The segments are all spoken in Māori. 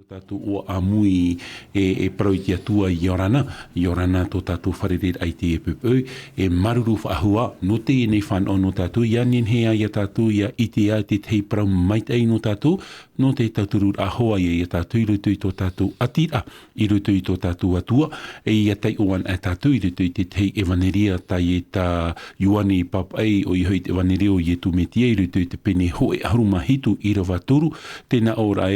Tatu o amui proitia tua Yorana to tatu wharerer ai te pepe maruru whaahua no te nei whan o no tatu ianin hea ia tatu ia iti a te tei prau mait ei no tatu no te tauturu a hoa ia tatu i rutu i tō tatu atira i rutu i tō tatu atua ia tei oan a tatu i rutu i te tei evaneria tai e ta yuani papai o i hoi te evaneria o i tu metia i rutu i te pene hoe haruma hitu i rawa turu tēnā ora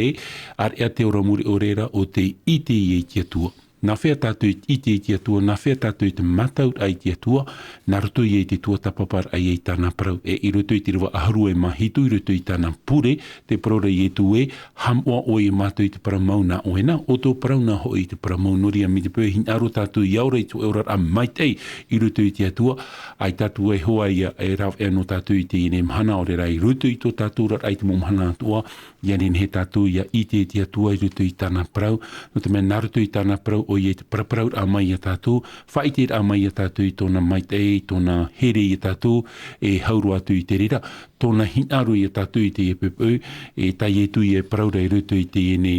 ar ea te ora muri o reira o te iti i tia tua. Nā whea tātou iti i tia tua, nā whea tātou te mataut ai tia tua, nā rutu i te tua tapapar ai ei tāna parau. I rutu i te rewa aharu e mahitu, i rutu i tāna pure, te parora i tu e, hamua o i mātou i te parau mauna o ena, o tō parau nā ho i te parau maunoria mi te pēr hin aro tātou i aura i tu eurar a maitei i rutu i tia tua, ai tātou e hoa ia e rau e no tātou i te ine mhana o reira i rutu i tō tātou rar ai te mōmhana atua, ianin he tātou ia i te tia tua i rutu i tāna parau, no te mea nā rutu i tāna parau o i te paraparau a mai a tātou, whaitir a mai a tātou i tōna maitei, tōna here i tātou, e hauru atu i te rira, tōna hinaru i tātou i te epepeu, e tai e tui e paraura i rutu i te ene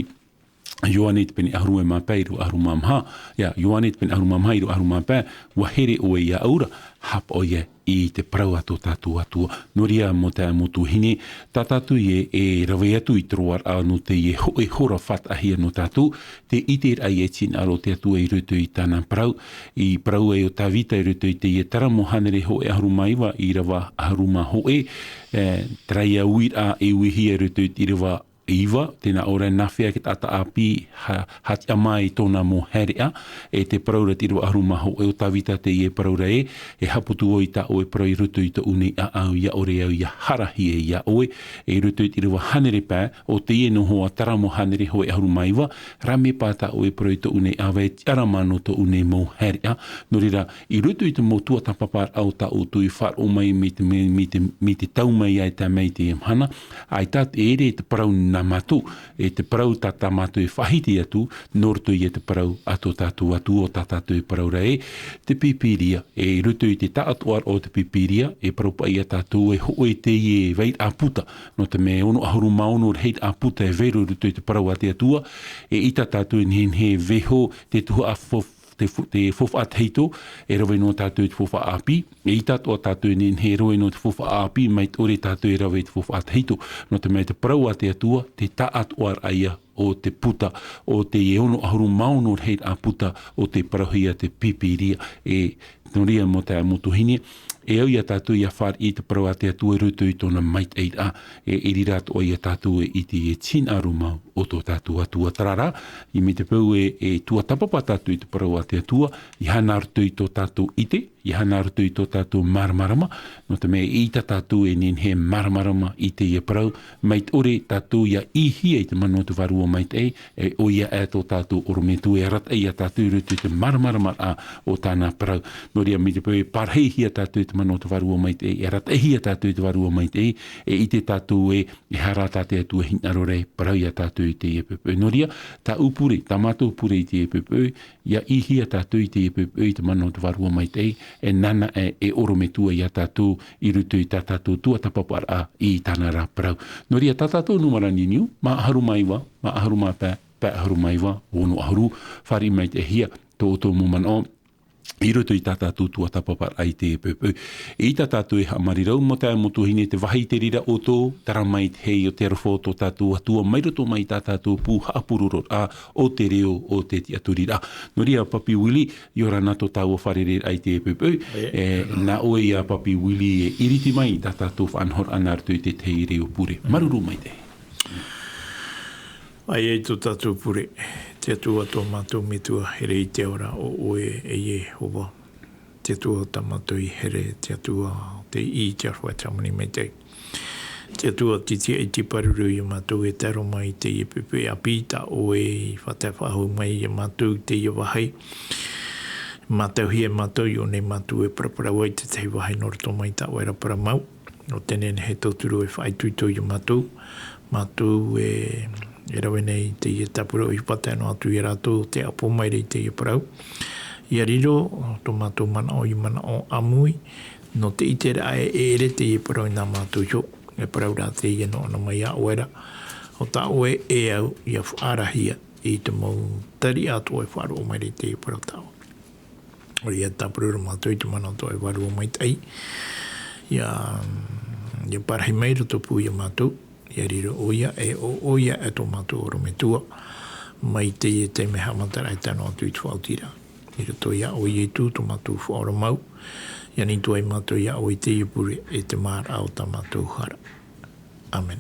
Ioane te pene aharu e māpai ru aharu māmha, Ioane te pene aharu māmha i ru aharu māpai, wa here o e ia aura, hap o ia i te parau ato tātou atua. Noria mo te amotu hine, tā tātou e rawe atu i troar a no te e hora what ahia no tātou, te iter ai e tin aro te atua i rutu i tāna parau, i parau e o tā vita i rutu i te e tara mo hanere ho e aharu maiwa i rawa aharu ma ho trai a uira e uihi e rutu i rawa iwa, tēnā ora nā whea ki tata api hati amai tōna mō herea, e te paraura tiro aharu maho e o tawita te e paraura e haputu o i ta o e parau i rutu i ta une a au ia ore au ia harahi e ia oe, e rutu i tiro hanere pā, o te e no hoa tara mo hanere ho e aharu maiwa, rame pā ta o e parau i ta une awa e tiara mano ta une mō herea, no rira, i rutu i ta mō tua tapapar au ta o tui whar o mai me te tau mai ai ta mei te mhana, ai tā te ere te parau na matu, e te parau tata matu e whahiti atu, nortu i e te parau ato tatu atu o tatu e parau rei, te pipiria, e rutu i te taatuar o te pipiria, e parau pa ia tatu e hoe te i e veit a puta, no te me ono ahuru maono heit a puta e veru rutu i te parau ate atua, e ita tatu in he veho te tuha a te fofa ateito, e rawe no tātou te fofa api, e i tātou a tātou ni he rawe no te fofa api, mai ore tātou e rawe te fofa ateito, no te mea te parau ate atua, te taatuar aia o te puta, o te eono ahuru maono heit a puta, o te parahia te pipiria, e noria mo te amotuhine, e au ia tātou ia whar i te parau ate atua rutu i tōna mait eit a, e irirat o ia tātou e iti e tin aru mau o tō tātou atua tarara, i me te pau e tua tapapa tātou i te parau ate atua, i hana rutu i tō tātou ite, i hana rutu i tō tātou maramarama, no te mea i ta tātou e nen he maramarama i te ia parau, mait ore tātou ia ihia i te mano te varua mait ei, e o ia e tō tātou orometu e rat ei a tātou rutu i te maramarama a o tāna parau, no ria me te pau e parheihia tātou i te mano te varua mait ei, e rat ehia tātou i te varua mait ei, e i te tātou e hara tātou atua hinaro rei, parau ia tātou i te epepe. No ria, tā upure, tā mātou upure i te epepe, ia ihia tātou i te epepe i te mano te varua mait ei, e nana e orometua i a tātou i rutu i tā tātou tua tapapar a i tāna rā parau. No ria, tā tātou numara niniu, ma aharu maiwa, ma aharu mā pā aharu maiwa, ono aharu, whari mai te hia, tō muman o, i rutu i tā tātou tua tapapar ai te epepe. I tā tātou e hamarirau mo te amotuhine te wahi te rira o tō, tara mai te hei o te arafo tō tātou atua, mai roto mai tā tātou pū haapururot a o te reo o te ti aturira. No ria Papi Willy, i ora nato tāua wharere ai te epepe, nā oe ia Papi Willy e iriti mai tā tātou whanhor anartu i te tei reo pure. Maruru mai te. Ai e tō tātou pure, te atua tō mātou mitua here i te ora o oe e ie hoa. Te atua tā mātou i here, te atua te i te arwha tamani me te. Te atua titi e ti paruru i mātou e taro mai te i pepe a pita oe i whatai whahu mai i mātou te i wahai. Mātou hi e mātou i o ne mātou e paraparau ai te tei wahai noroto mai tā waira para mau. O tenen he tauturu e whaituito i mātou. Mātou e rawe nei te ia tapura i patai no atu i rātou te apo mai rei te ia parau. Ia riro, tō mātou mana o i mana o amui, no te itere ae e ere te ia parau i nā mātou jo, e parau rā te ia no ana mai a oera. o ta oe e au ia whaarahia I te mau tari atu e whaaro o mai te parau tau. O ia tapurura mātou I te mana to e waru o mai tai. Ia parahi mai roto pu ia mātou. Ia riro o ia e o ia e tō mātou oro me tua. Mai te me hamatara e tano atu I te whautira. I roto ia o ia tū tō mātou whaoro mau. Ia ni tō e mātou ia o I te iapure e te māra au tā mātou hara. Amen.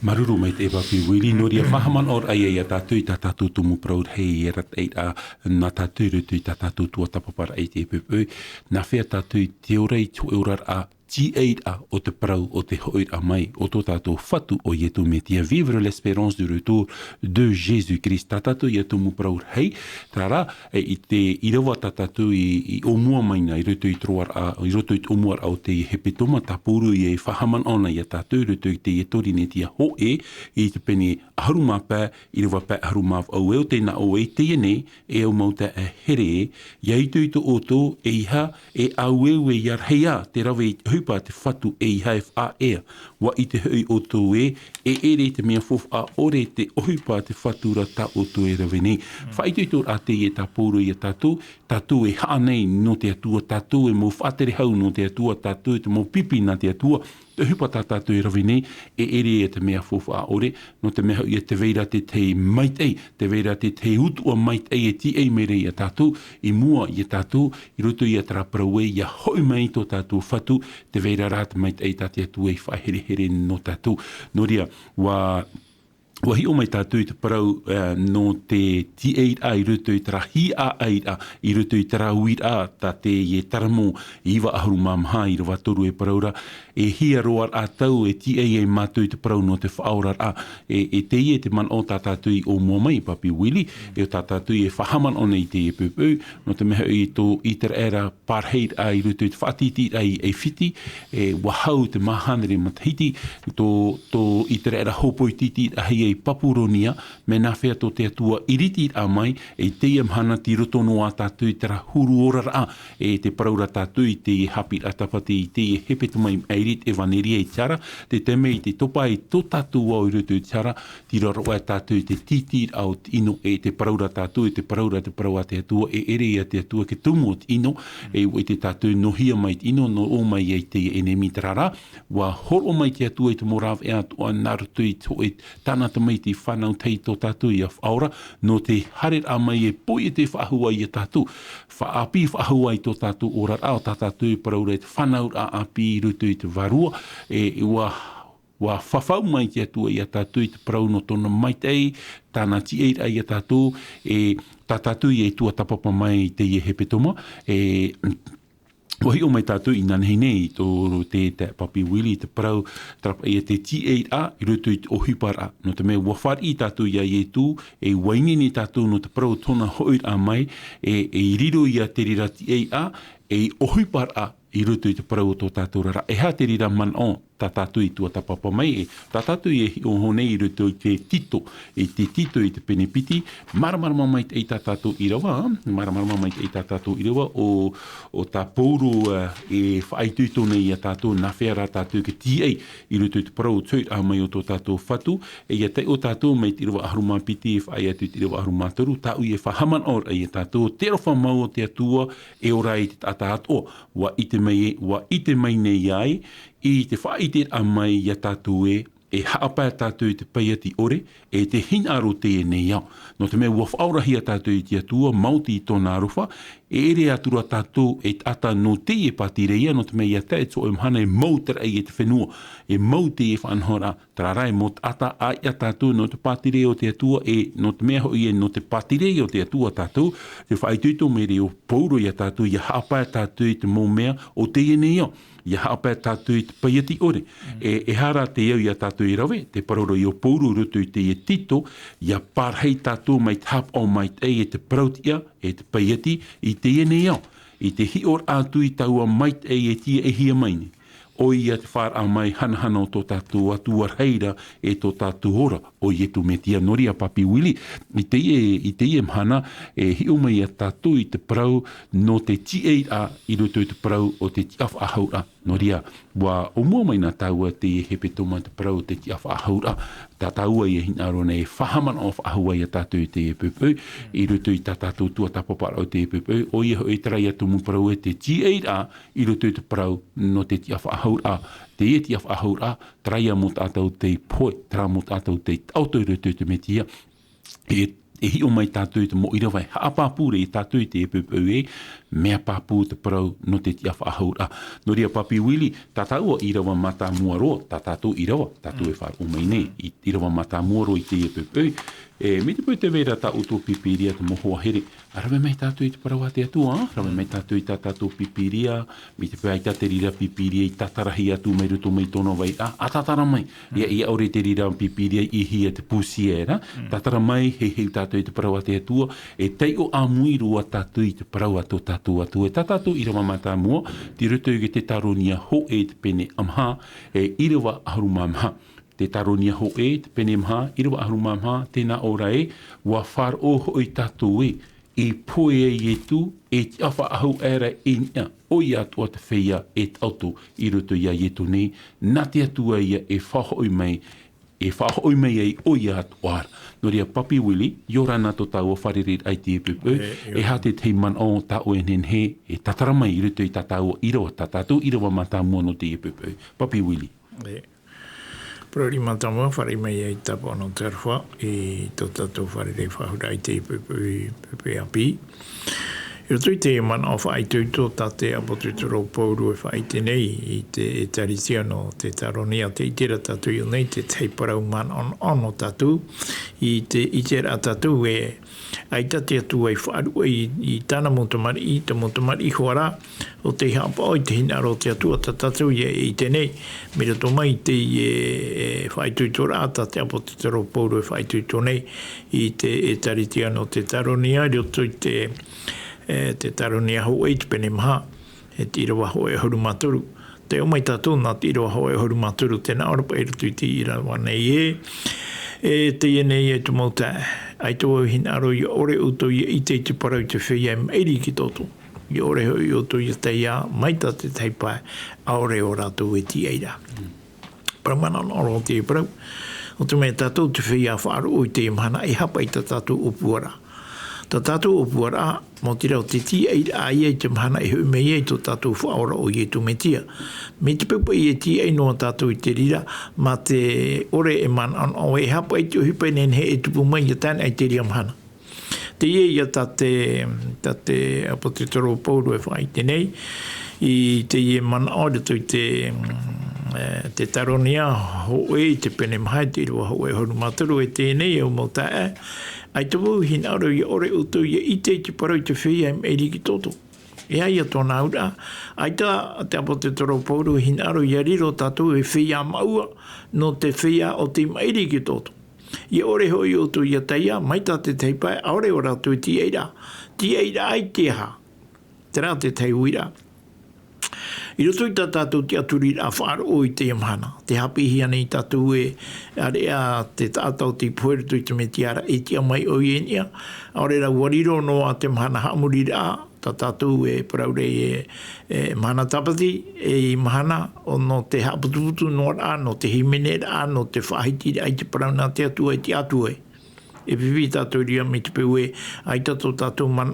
Maruru mai te papi wiri noria whahaman or ai ia tātou I tā tātou tumu proud hei e rat ei a nā tātou rutu I tā tātou tua tapapara ei te pepe. Nā whea tātou te orei tu eurar a G8 a o te parau o te hoir a mai o tō tātou whatu o ietu me tia vivre l'espérance du retour de Jésus-Christ. Tā tātou ietu mu parau hei, tā rā, I te irawa tā tātou I omua maina I roto I troar a, I roto I omuar au te hepetoma, tā pūru I whahaman ona I tātou roto I te ietori ne tia ho I te pene aharuma pā, I rewa pā aharuma au eo te na o e te ene, e au mauta a here e, iaitu I to oto e iha, e au eo e iar heia, te rawe hupa te whatu e iha e wha ea, wa I te hui oto e ere te mea fof a ore te ohupa te whatura ta oto e rawe nei. Whaitu I a te e tā pōro I a tātou e haa nei no te atua, tātou e mō whatere hau no te atua, tātou e te mō pipi na te atua, te hupa tā tātou e rawe nei, ere e te mea fof a ore, no te mea I te veira te maitei, te veira te utua maitei e ti ei mere I a tātou, I mua I a tātou, I roto I a taraparau e, I a hoi mai tō tātou whatu, te veira rā te maitei tā te atua I whahere no tātou. No ria, Wahi o mai tātou I te parau no te T8 a I roto I tara hi a aira, I roto I tara uir a tā te e taramo iwa ahuru mamha I rawa toru e paraura, e hia roar a tau e tia e mātou I te parau no te whaorar a, e te I e te man o tā tātou I o mua mai, papi Willi, e o tā tātou I e whahaman o nei te e pupau, no te meha I tō I te era parheid a I roto I te whaatiti a I e whiti, e wahau te mahanere matahiti, tō I te era hopoi titi a hei papuronia me nā whea tō te atua iriti a mai e te amhana ti roto no a tātou I tera huru orara a e te paraura tātou I te hapi atapati I te hepetu mai eirit e vaneria I tiara te teme I te topa I tō tātou au I roto I tiara ti raroa tātou I te titi au ino e te paraura tātou I te paraura te atua e ere I te atua ke tumu o te ino e te tātou no hia mai te ino no o mai I te enemi tarara wa horo mai te atua I te morav e atua narutu I to e tāna mai te whanau tei tō tātou I a whaora, no te harer a mai e poi e te whahua I a tātou. Whaapi whahua I tō tātou orar ao, tā tātou I paraura e te whanau a api I rutu I te varua, e wa whawhau mai te atua I a tātou I te parau no tōna maitei, tāna ti eira I a tātou, e tā tātou I e tua tapapa mai te I hepetoma, Wahi o mai tātou I nanhei nei tō te papi Willi te parau trapa I te T8A I roto I te ohipara. No te mea wawhar I tātou ia I tū e wainini tātou no te parau tōna hoir a mai e riro I a te rira T8A e ohipara I roto I te parau o tō tātou rara. E ha te rira man o tā tātou I tua tapapa mai e tā tātou I o honei I roto I te tito I te penepiti maramarama mai te I tā tātou I rawa maramarama mai te I tā tātou I rawa o tā pouru e whaituito nei I a tātou na whea rā tātou ke tia I roto I te parau tui a mai o tō tātou whatu e ia te o tātou mai te rawa aharuma piti e whai atu te rawa aharuma taru tā ui e whahaman or e tātou te rofa mau o te atua e ora I te tata ato wa ite mai nei ai I te whaite a mai I a tātou e haapa tātou I te paiati ore e te hinaro te e nei au. No te mea ua whaurahi a tātou I te atua mauti I tōna aruwha e ere atura tātou e ata no te e patireia no te mea ia te so e mhana e mautera e te whenua e mauti e whanhora tararai mo ata ai a tātou no te patire o te atua e no te mea hoi e no te patire o te atua tātou te whaituito me reo pauro I a tātou I haapa tātou I te mō mea o te e nei au. Ia haapa tātou I te paiati ore. E hara te iau I a tātou I rawe, te paroro I o pouru rutu I te e tito, ia parhei tātou mai tap o mai te e te parautia, e te paiati, I te e nei au. I te hior atu I taua mai te e tia e hia maini. O ia te whar a mai hanahana o tō tātou atua reira e tō tātou ora o ietu me tia noria papi Willi. I te ie mhana e hi o mai a tātou I te parau no te T8A I roto I te parau o te tiaf ahau a No ria, wa o mua mai nā taua te hepe toma te parau te ti awha ahaura. Tā taua i hina aro nei whahaman o whaahua i a tātou te epupui. I rutu i tā tātou tua tapapara o te epupui. O i hoi tarai atu mu parau e te G8A i rutu i te parau no te ti awha ahaura. Te e ti awha ahaura, tarai a mo tātou te poe, tara mo tātou te auto i rutu i te metia. E hi o mai tātou te mo ira vai haapapure i tātou te epupui e, mea papu te parau no te tia whaahura. No ria Papi Willie, tātou i rawa mata muaro, tātou i rawa, tātou e whar umai nei, i rawa mata muaro i te epupui. Me te pui te vera tā uto pipiria te mohoa here. Arawe mai tātou i te parau ate atua, arawe mai tātou i tātou pipiria, me te pui ai tāte rira pipiria i tatarahi atu mai ruto mai tono vai, a tatara mai. I aure te rira pipiria i hia te pusiera, tatara mai hei tātou i te parau ate atua, e tei o amuiru a tātou i te parau ato tātou atu. E tātou i rawa mata mua, ti ruto i te taronia ho e te pene amha, e i rawa aharuma amha. Te taronia ho e, te pene maha, i rawa aharuma maha, tēnā ora e, wa whar oho i tātou e, i poe e i tu, e te awha ahu era e nia, o i atua te whea e tautu, i ruto ia i tu nei, nā te atua ia e whahoi mai, ei o i atua. No ria Papi Willie, i ora nā to tau o wharerit ai te epupu, e ha te teiman o ta o enen he, e tatara mai i ruto i tatau i rawa, tātou i rawa mata mua no te epupu. Papi Willie. Prori matamua, whare mai ai tapa no te arwha, i tō tātou whare rei whahura i te pepe api. I roto i te man o whai tūtō tate apotu te rau pauru e whai te nei i te taritia no te taronia te itera tatu i nei te teiparau man on o tatu i te itera tatu e ai tate atu ai whaarua i tāna motomari i te motomari i huara o te hapa o i te hinaro te atua tatu i te nei me rato mai te whai tūtō rāta te apotu te rau pauru e whai tūtō nei i te taritia no te taronia i roto i te taronia ho e te pene maha, e te irawa ho e horu maturu. Te o mai tātou nā te irawa ho e horu maturu, tēnā orapa e rutu i te irawa nei te ienei e tu mauta, ai tō hina aro i ore uto i te parau te whia meiri ki tōtu. I ore ho i uto i te ia, mai tā te teipai, a ore o rātou e ti eira. Paramana oro o te parau, o te mea tātou te whia whaaru o i te imhana, e hapa i tā tātou upuara. Tā tātou upuara, mo te rau te ti eira a ia i te mahana e hui mei e tō tātou whaora o i e tu metia. Me te pepa i e ti ei noa tātou i te rira, ma te ore e man an o e hapa i te uhipa nen he e tupu mai i tāna i te ria mahana. Te ie ia tate apote toro pauru e whai te nei, i te ie man o reto i te taronia ho e te pene mahai te irua ho e horu maturu e tēnei e umauta e, ai te wau hina aro i ore uto i te parau te whia e riki toto. E ai a tōna ura, ai te apote toro pauru hina aro i ariro tātou e whia maua no te whia o te riki toto. I ore hoi uto i a teia, mai tā te teipai, aore o rātou ti eira ai te ha, te rā te tei uira. I roto i tātou te aturi a whaaro i te amhana. Te hapi hia nei tātou e area te tātou te puerutu i te me tiara e tia mai o i enia. Aore ra wariro no a te mahana hamuri ra, tātou e paraure e mahana tapati, e mahana o no te haputuputu no ra, no te himene ra, no te whahiti ra, i te parauna te atua e te atua e. E pipi tātou ria me te peue ai tātou man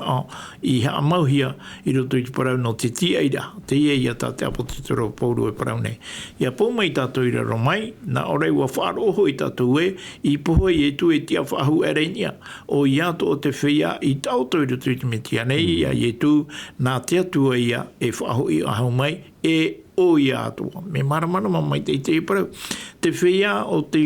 i ha amauhia i roto i te parau no te ti eira. Te ia tāte apote te ro pauru e parau nei. Ia pō mai tātou ira romai, na orei wa whaaroho i tātou i poho i e tu e tia whahu erenia. O i ato o te whia i tātou i roto i te metia nei, ia i e tu nā te atua ia e whahu i ahau mai e o i atua. Me maramana mai te parau. Te whia o te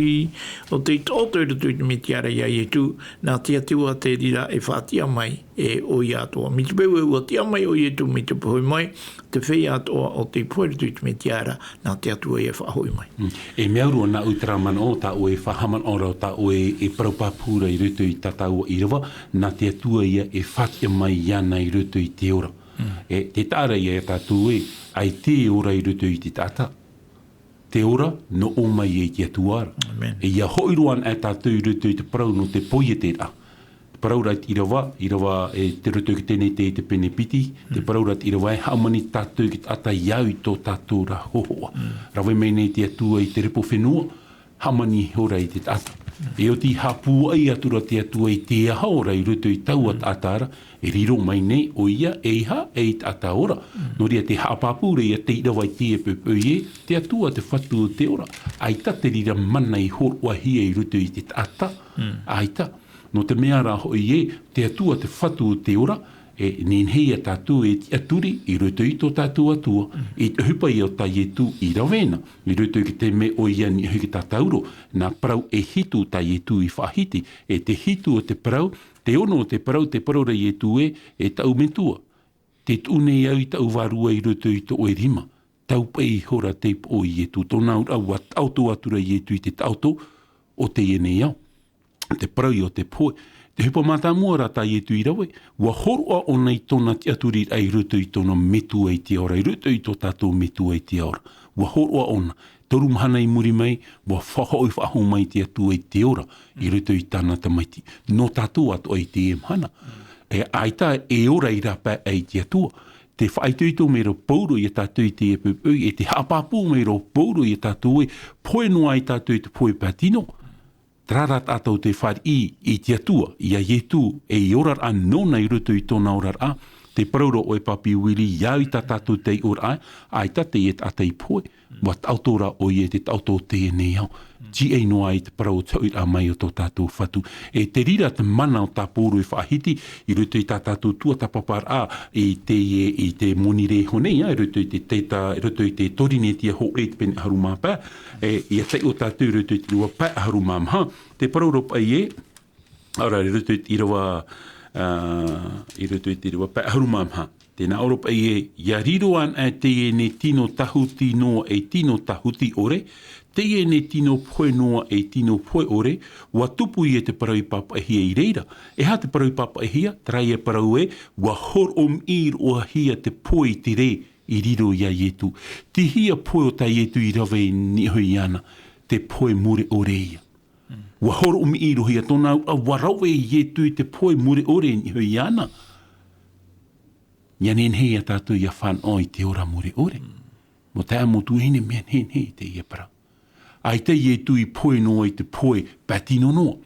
tōtou i roto i te metiara ia i tu, nā te atua te rira e whātia mai e o i atua. Mi te peu e ua tia mai o i tu mi te puhoi mai, te whia atua o te puhoi roto i te metiara, nā te atua i e whahoi mai. E mea rua nā uitaraman o tā o e whahaman o rau tā o e paraupapura i roto i tātau i rawa, nā te atua ia e whatia mai iana i roto i te ora. E te tāra ia e tātou e, ai te ora i roto i te tāta. Te ora, no o mai e te atuara. Amen. E ia hoiruan e tātou i roto i te parau no te poi e te rā. paraurat i rawa e te roto ki tēnei te pene piti, te paraurat i rawa e haumani tātou ki ata iau i tō tātou ra hohoa. Rawe mei nei te atua i te repo whenua, haumani hora i te ata. E o ti hapua i atura te atua i te ahaora i roto i tau at atara, e riro mai nei o ia e iha e i ata ora. No ria te hapapure i a te irawa i te e te atua te whatu o te ora. Aita te rira mana i horua hia i roto i te ata. Aita. No te mea rā hoi te atua te whatu o te ora, e ninhei a tātou e ti aturi i roto i tō tātou atua, i te hupa i o tai e tū i rawena, i roto i ki te me o ia ni hui ki tātauro, nā parau e hitu tai e tū i whahiti, e te hitu o te parau, te ono o te parau rei e tū e tau mentua. Te tūne au i tau warua i roto i tō e rima, tau pei hora te po i e tū, tōna au a tauto atura i e tū i te tauto o te ene au. Te parau i o te poe. Te hupa mata mua rata i etu i rawe, wa horoa o nei tōna te aturi ai ruto i tōna metu ai te ora, i ruto i tō tātou metu ai te ora. Wa horoa ona, toru mahana i muri mai, wa whahoi whaho mai te atu ai te ora, i ruto i tāna tamaiti. No tātou atu ai te emhana. E aita e ora i rapa ai te atua. Te whaituito me ro pauro i tātou i te epupu, e te hapapu me ro pauro i tātou e, poe noa i tātou i te poe patino. Trarat atau te whari i te atua, i a ietu e i orar a nona i ruto i tōna orar a, te prauro o e papi wiri iau i tā tātou te orar a i tate e tātai poe, wa tautora o i e te tauto te e nei au. Ti ei noa i te parau tau a mai o tō tātou whatu. E te rira te mana o tā pōru i whahiti, i ruto i tā tātou tua tapapar a, i te monire honei, i ruto i te torinetia ho e te pene harumā pā, i a tei o tātou ruto i te rua pā harumā mha, te parau ropa i e, ora i ruto i te rua pā harumā mha, tēnā Europa i ia riroan a te e ne tino tahuti noa e tino tahuti ore, te e ne tino poe noa e tino poe ore, wa tupu i e te parau i papa e hia i reira. E ha te parau i papa e hia, trai e parau e, wa hor ir o hia te poe te re i riro i a ietu. Ti hia poe o ta ietu i rawe ni hui ana, te poe mure ore ia. Wa hor ir o hia tona a warawe i ietu i te poe mure ore ni hui ana. Nyanen hei a tātou ia whan o i te ora mure ore. Mo te amotu hene mea hei te ia parau. Ai te ie tui poe noa i te poe patino noa.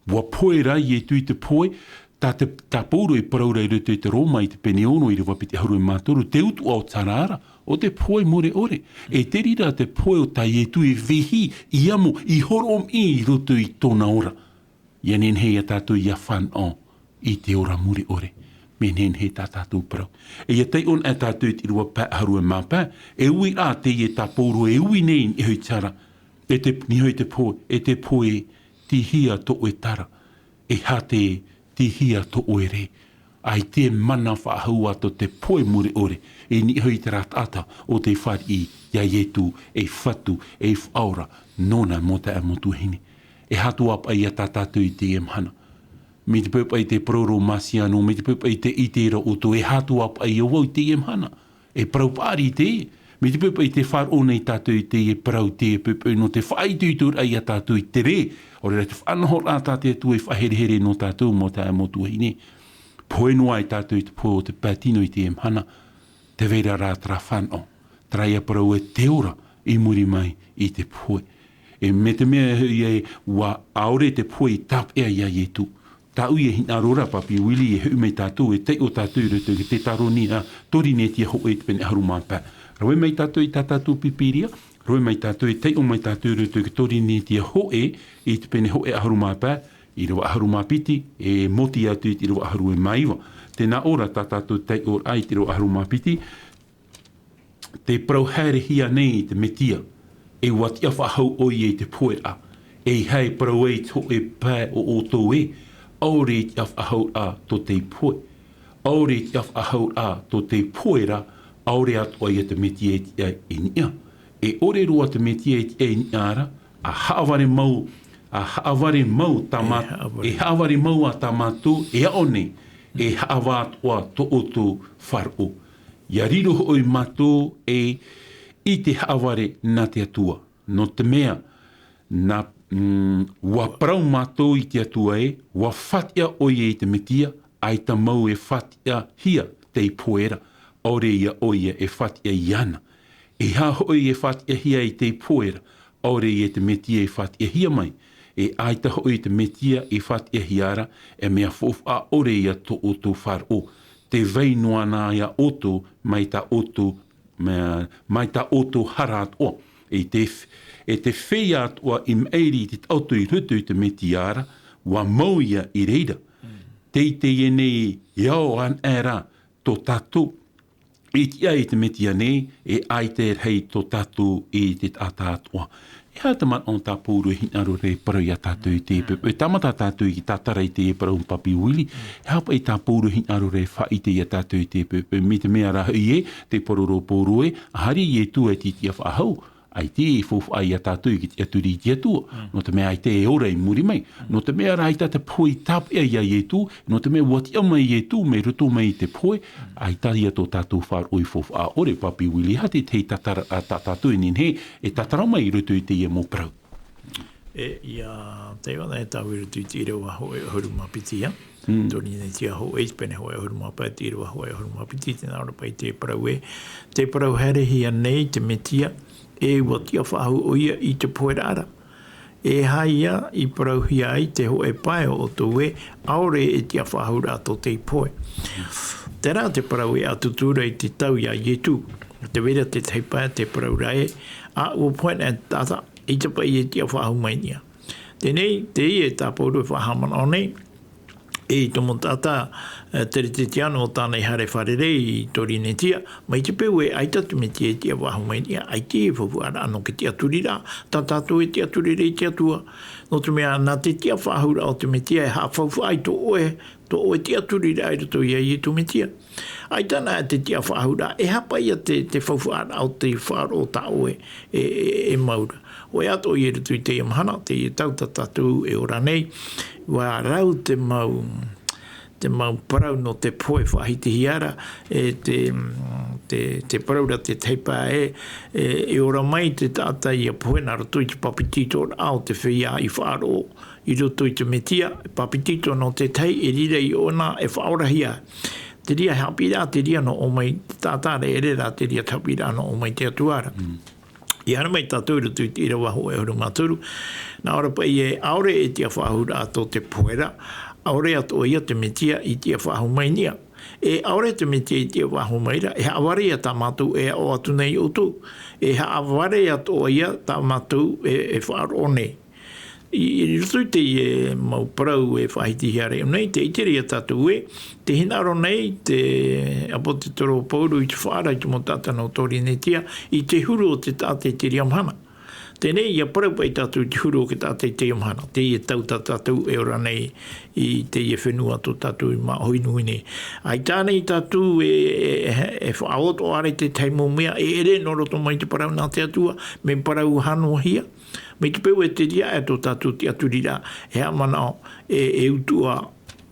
Wa poe rai ie tui te poe, tā pōro e paraura i ruto i te Roma i te pene ono i rewa piti haru i mātoru, te utu au tarara o te poe mure ore. E te rira te poe o tā ie tui vehi i amo i horom i ruto i tōna ora. Ianen hei a tātou ia whan o i te ora mure ore. Menen he tā tātou parau. E ia tei on a tātou i rua pā haru e māpā, e ui a te ie tā pōro e ui nei i hui tara. E te nihoi te poe, e te poe ti hia to e tara, e ha te ti hia to e re. Ai te mana whaahua to te poe mure ore, e nihoi te ratata o te whari ia ietu, e whatu, e whaora, nona mo te amotu hini. E hatu apa ia tā tātou i te emhana. Me te pēpa i te proro masiano, me te pēpa i te itera o to, e hatu apa i o wau te emhana. E praupari te e. Me te pēpa i te whar o nei tātou i te e parau te e pēpa no te whaituitur ai a tātou i te re. O rei te whanahor a tātou e tu e whahere no tātou mo tā motu hine. Poe noa i tātou i te poe o te pātino i te emhana. Te veira rā tra whanau. Trai a parau e te ora i muri mai i te poe. E me te mea i e wa aore te poe i tap ea ia i e tu. Tā ui e hina rora papi wili e hui mei tātou e te o tātou rutu ki te taro ni a tori netia ho e te pene haru māpā. Roe mai tātou i tā tātou pipiria, roe mai tātou i te o mai tātou rutu ki tori netia ho e te pene ho e haru māpā, i rawa haru māpiti, e moti atu i te rawa haru e maiwa. Tēnā ora tā tātou te o ai te rawa haru māpiti, te prauhere hia nei te metia, e wati a whahau oi e te poera, e hei prau e to e pā o tō e, aore i te ahau a to te poe. Aore i te ahau a to te poera, aore atua i te meti e nia. E ore rua te meti e niara, a haaware mau tamatu, e haaware mau a tamatu, e aone, e haawa atua to otu wharu. Ia riro hoi matu e i te haaware na te atua. No te mea, wa prau mātou I te atua wa whatia oie I te mitia, ai ta mau whatia hia te poera, ore ia oia whatia iana. Ha hoi whatia hia I te poera, ore te mitia whatia hia mai. Ai ta hoi te mitia whatia hiara, mea fofa ore ia to oto wharo. Te veinoa nā ia oto, mai ta oto harat o. Te whea atua I meiri te auto I rutu I te metiara, wa mauia I reira. Te nei iau an era to tatu. Tia I te metia nei, ai te hei to tatu I te tata atua. Hea te man on tā pūru hinaru rei parau I a tātou I te pepe. Tamata tātou I tātara I te parau papi wili. Hea pa I tā pūru hinaru rei whaite I a tātou I te pepe. Me te mea raha I te pororo pōrue, ahari I tu titia whahau. Ai te fofu ai a tātou ki te aturi te atua. No te mea ai te ora I muri mai. No te mea rai te poi tap ia I tu. No te mea watia mai I tu, me ruto mai I te poi. Ai tahi ato tātou whār oi fofu a ore papi wili hati te tātou nin he. Tatara mai I ruto I te ia mō prau. Ia te wana tau I ruto I te rewa hoe horuma pitia. Tori nei tia ho pene hoe horuma pa te rewa hoe horuma piti. Te naura pai te prau Te prau here hia nei te metia. Watia whahu oia I te poerara. Haia I parauhia ai te ho pae o tō aore tia whahu rato te poe. Te rā te parau atutura I te tau ia Yetu. Te wera te teipae te parau rae. A ua poe nā tata I te pai tia whahu mainia. Tenei te tā pauru whahamana o nei. Tomo tata tere te tiano o tānei hare wharerei tori ne tia, mai te peu ai tatu me tia tia wahu mai nia, ai te whafu ara anō ke tia turira, tātātou tia turirei tia tua. No te mea nā te tia whahura o te me tia ha whaufu ai to oe tia turira ai rato ia I tu me tia. Ai tana te tia whahura, hapa ia te whaufu ara o te wharo ta oe maura. Oe ato I rato I te iamahana, te tau tatatu ora nei, wa rau te mau parau no te poe whahiti hiara, te parau ra te teipa ora mai te tata I a poe nara tui te papitito au te whia I wharo I roto I te metia, papitito no te tei rira I ona whaora hia. Te ria hapira, te ria no o mai tātare rā te ria tapira no o mai te atuara. I ana mai tātou rutu I tira waho huru maturu. Nā ora pa aore tia whahura ato te poera, aore ato ia te metia I tia whahu mai nia. Aore te metia I tia waho maira, aware ia tā mātou o atu nei o tū. Aware ato ia tā mātou whaaro nei. I rutu te mau parau whahiti hiare nei, te iteri a tātou te hinaro nei, te apo te toro pauru I te whaara I te motata no tori ne tia, I te huru o te tāte te riamhana. Tēnei ia parau pai tātou te huru o ke tāte te riamhana. Te ia tau tātou ora nei I te ia whenua to tātou I ma hoinui nei. Ai tānei tātou whaoto are te teimo mea, ere noroto mai te parau nā te atua, me parau hano hia. Me te peu te ria to tātou te aturira, mana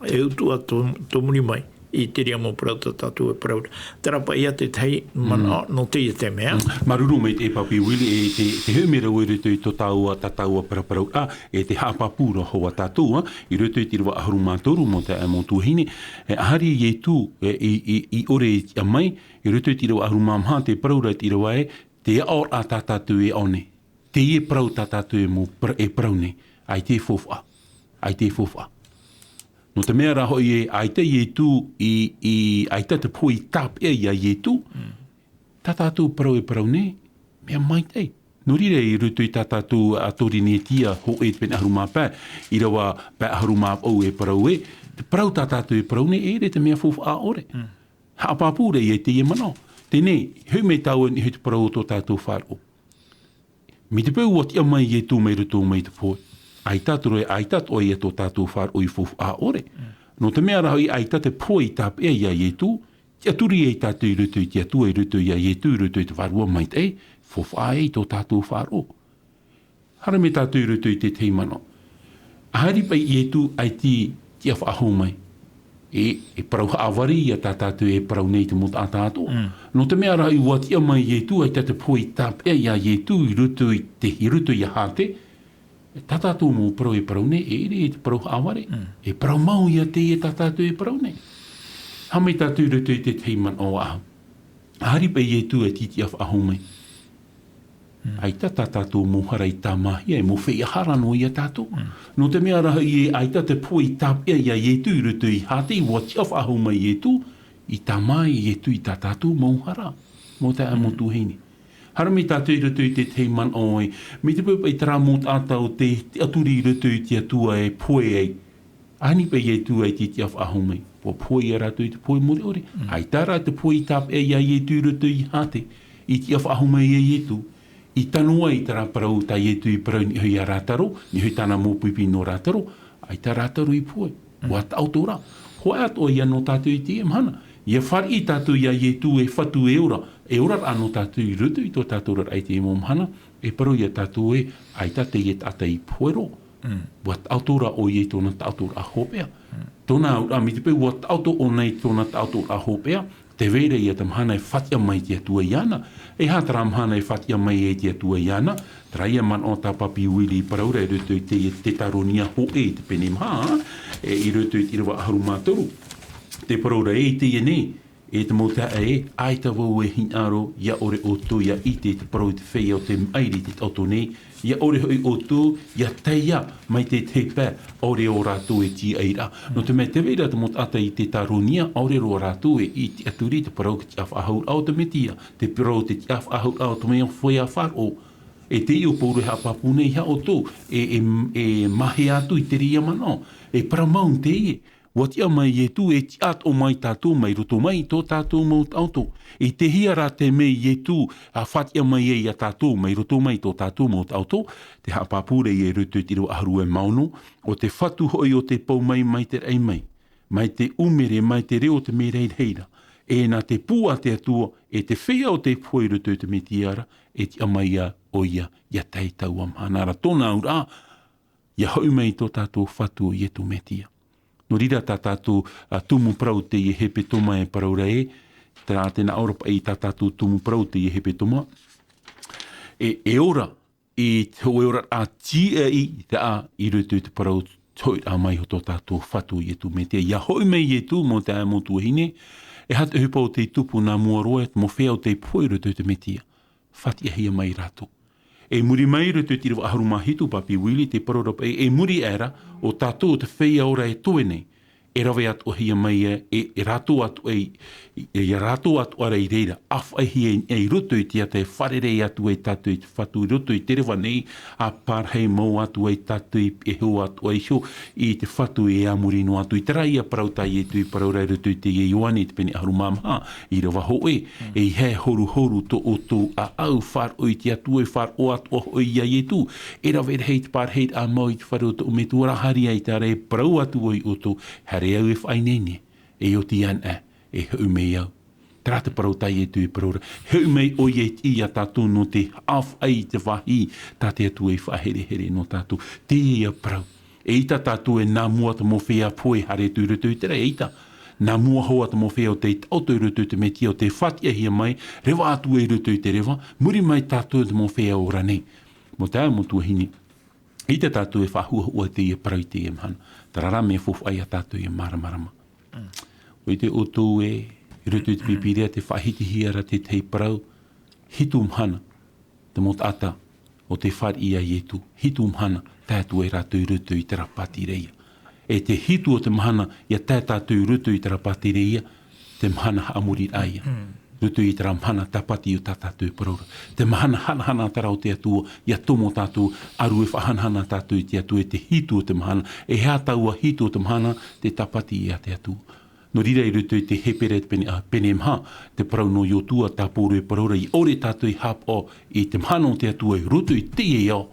utua to muri mai. I te ria mō parau tātou parau. Tera pa ia te tei mana no te ia te mea. Maruru mai te papi wili te humera ui rutu I to tāua tātaua paraparau te hapapura hoa tātua I rutu I tira wa aharu mātoru mo te mō tuhine. Ahari tū I ore a mai I rutu I tira wa aharu māmha te paraura tira wa te aor a tātātou one. Te ie parau tātātou mō parau nei. Ai te fofa. Ai te fofa. No te mea raho ai te tū ai te poi tap ia tū. Tātātou parau nei. Mea mai te. No rire I rutu I tātātou a tori ne tia ho te pene aharu māpā. I rawa pā aharu māpau parau Te parau tātātou parau nei re te mea fofa a ore. Hapapure te ie manao. Tēnei, hui me tau ni hui te parau tō tātou whāro. Mi te peu wati amai tū mai rutu mai te poi. Ai tātoro ai tātou I tō tātou whāro I fofu a ore. No te mea raho ai tāte poi tāp ia tū, te aturi tātou I rutu I te atua I rutu I tū rutu I te wharua mai te fofu a tō tātou whāro. Hara me tātou I rutu I te teimano. Ahari pai tū ai ti awhaho mai. Parau haawari ia tātātou parau nei te mota tātou. No te mea rahi watia mai tū ai tātou poi tāp ia tū I rutu I hate, Tātātou mō parau e parau nei, e re e te parau aware. E parau mau ia te e tātātou e parau nei. Hame tātou rutu i te teiman o ahu. Hari pe e tu e titi af ahu mai. Ai tātātou mō hara i tā mahi, e mō whea harano i a tātou. No te mea raha i e aita te po i tāpia i a e tu rutu i hate, wa ti af ahu mai e tu, i tā mai e tu i tātātou mō hara. Mō te amo tuhini. Harami tātou i rutu i te teiman oi. Me te pupa i tara mōt atau te aturi i rutu i te atua e poe ei. Ani pe e tu ai te af ahu mai. Po poe e ratu i te poe mori ore. Ai tara te poe i tāp e ia e tu rutu i hate. I te af ahu mai e tu. I tanua i tara parau ta e tu i parau ni hui a rātaro. Ni hui tāna mō pipi no rātaro. Ai tā rātaro i poe. Wa tautora. Hoa ato ia no tātou i te emhana. Ia whari i tātou ia e tu e whatu e ora. E ora anō tātou i rutu i tō tātou rar ai te e mōmhana. E paru ia tātou e ai tātou i e tātou i puero. Wat autora o i e tōna tātou a hopea. Tōna aura mi te pe wat auto o nei tōna tātou a hopea. Te vere ia te mhana e whatia mai te atua iana. E hātara mhana e whatia mai e te atua iana. Traia man o tā papi uili i paraura e rutu i te taronia ho e te pene mha. E i rutu i te rawa aharu mātoru. Te paraura e te nei, e te mota e, ai ta wau e hinaro, ia ore o tō, ia i te parau te whea o te mairi te auto nei, ia ore hoi o tō, ia teia mai te pē, ore o rātou e ti eira. No te mea te veira te mota ata i te taronia, ore o rātou e i te aturi te parau ki te awha ahau au te metia, te parau te awha ahau au te mea whea wharo. E te i o pauru hea papune hea o tō, e mahe atu i te ria mano, e paramaun te ie. Watia mai e tu e tiat o mai tātou mai roto mai tō tātou mau auto. E te hiara te mei e tu a whatia mai e a tātou mai roto mai tō tātou mau auto. Te hapapure e rutu tiro aharu e mauno. O te whatu hoi o te pau mai te rei mai. Mai te umere mai te reo te me rei heira. E nā te pua te atua e te whea o te poi rutu te me tiara. E ti amaia o ia teitau amhanara. Tōna ura ia hoi mai tō tātou whatu i e tu metia. No rira tā tātou tumu prau te i hepe toma e paraura e. Tā tēnā Europa e tā tātou tumu prau te i hepe toma. E ora, e te ora a tia i te a i rutu te parau toi a mai ho tō tātou whatu i e tu me te. Ia hoi mei i e tu mo te a motu hine. E hata hupa o te tupu nā mua roa mo whea o te poi rutu te me tia. Whati ahia mai rātou. E muri mai rutu te rawa aharu mahitu papi wili te parorapa e muri era o tātou te whea ora e toe nei. E rawe atu hia mai e rato atu e rato atu ara i reira. Awha hi e rutu i tia te wharerei atu e tātou i te whatu rutu i te rewa nei a parhei mau atu e tātou e hu atu e sho i te whatu e amuri no atu i te rai a parautai e tu i paraurai rutu i te e ioani te pene aharu mamha i rawa ho e he horu to o tō a au whar o i te atu e whar o atu o i a i tu e rawe rei te parhei a mau i te wharu o me tuara hari ai tā rei parau atu o i o tō hare au e whainene e o ti an e heu mei au. Trata parau tai e tu e paraura. Heu mei o i e a tātou no te awh ai te wahi tā te atu e whahere no tātou. Te ia parau. E ita tātou e nā mua ta mo whea poe hare tu rutu te rei ita. Nā mua hoa ta mo whea o te auto rutu te metia o te whatia hia mai. Rewa atu e rutu te rewa. Muri mai tātou ta mo whea ora nei. Mo tā mo tuahini. I te tātou e whahua ua te ia parau te ia mhana. Tarara me fofu ai a tātou ia maramarama. O i te oto e rutu te pipirea te whahiti hiara te tei parau. Hitu mhana. Te mot ata o te whar ia ietu. Hitu mhana. Tātou e rātou rutu i te rapati reia. E te hitu o te mhana ia tātou rutu i te rapati reia. Te mhana haamuri aia. Rutu i te ramhana tapati o tātou paraura. Te mahana hana tara o te atua, ia tomo tātou, aru e whahanhana tātou i te atua, e te hitu o te mahana, e hea taua hitu o te mahana, te tapati i a te atua. No rira i rutu i te hepere te pene mha, te parau no iotua tāporo e paraura, i ore tātou i hap o, i te mahana o te atua, i rutu i te e o,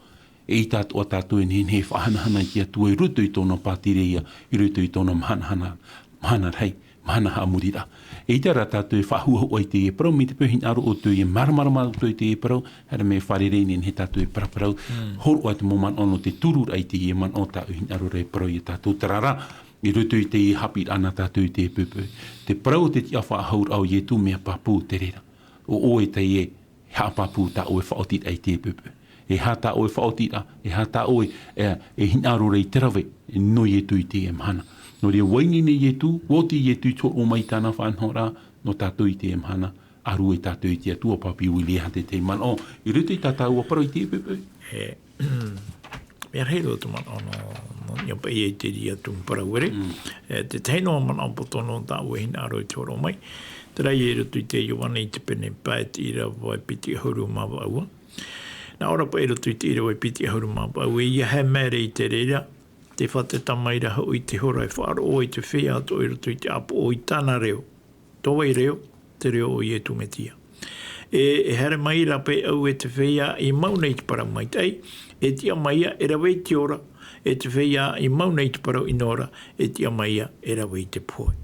e i tātou a tātou e nene whahanhana i te atua, i rutu i tōna pātireia, i rutu i tōna mahana rei. Mahana haamurira. E ita ra tātou e whahua o i te e parau, mi te pēhin aro o tō i e maramarama o tō i te e parau, hara me wharereini he tātou e paraparau, horo atu mo man ono te turur ai te e man o tā uhin aro rei parau i tātou tarara, i rutu i te e hapir ana tātou i te e pūpū. Te parau te tia wha haur au i e tū mea papu te rera. O e te e hea papu tā o e whaotit ai te e pūpū. e hata oe whaotira, e hata oe e hinaro rei terawe, e no ye tu i te e mahana. No rea waini ne ye tu, woti ye tu tō o mai tāna whanhora, no tātou i te e mahana, aru e tātou i te atua papi ui lea te te man. O, i rutu i tātou a paro i te pepe? Mea rei roto man ono, ia pa i te ria tu mparawere. Te teino man o potono tā ue hinaro i tōro mai. Tera i rutu i te Iowana i te pene paet i ra vai piti hauru mawa aua. Nā ora pa i rutu i te ira vai piti hauru mawa aua. Ia he mere i te reira, te whate tamaira hau i te hora i whaaro o i te whea ato i rutu i te apo o i tāna reo. Toa i reo, te reo o i e tumetia. E here mai rape au e te whea i mauna i te parau mai tei, e tia maia e rawe i te ora, e te whea i mauna i te parau inora, e tia maia e rawe i te poe.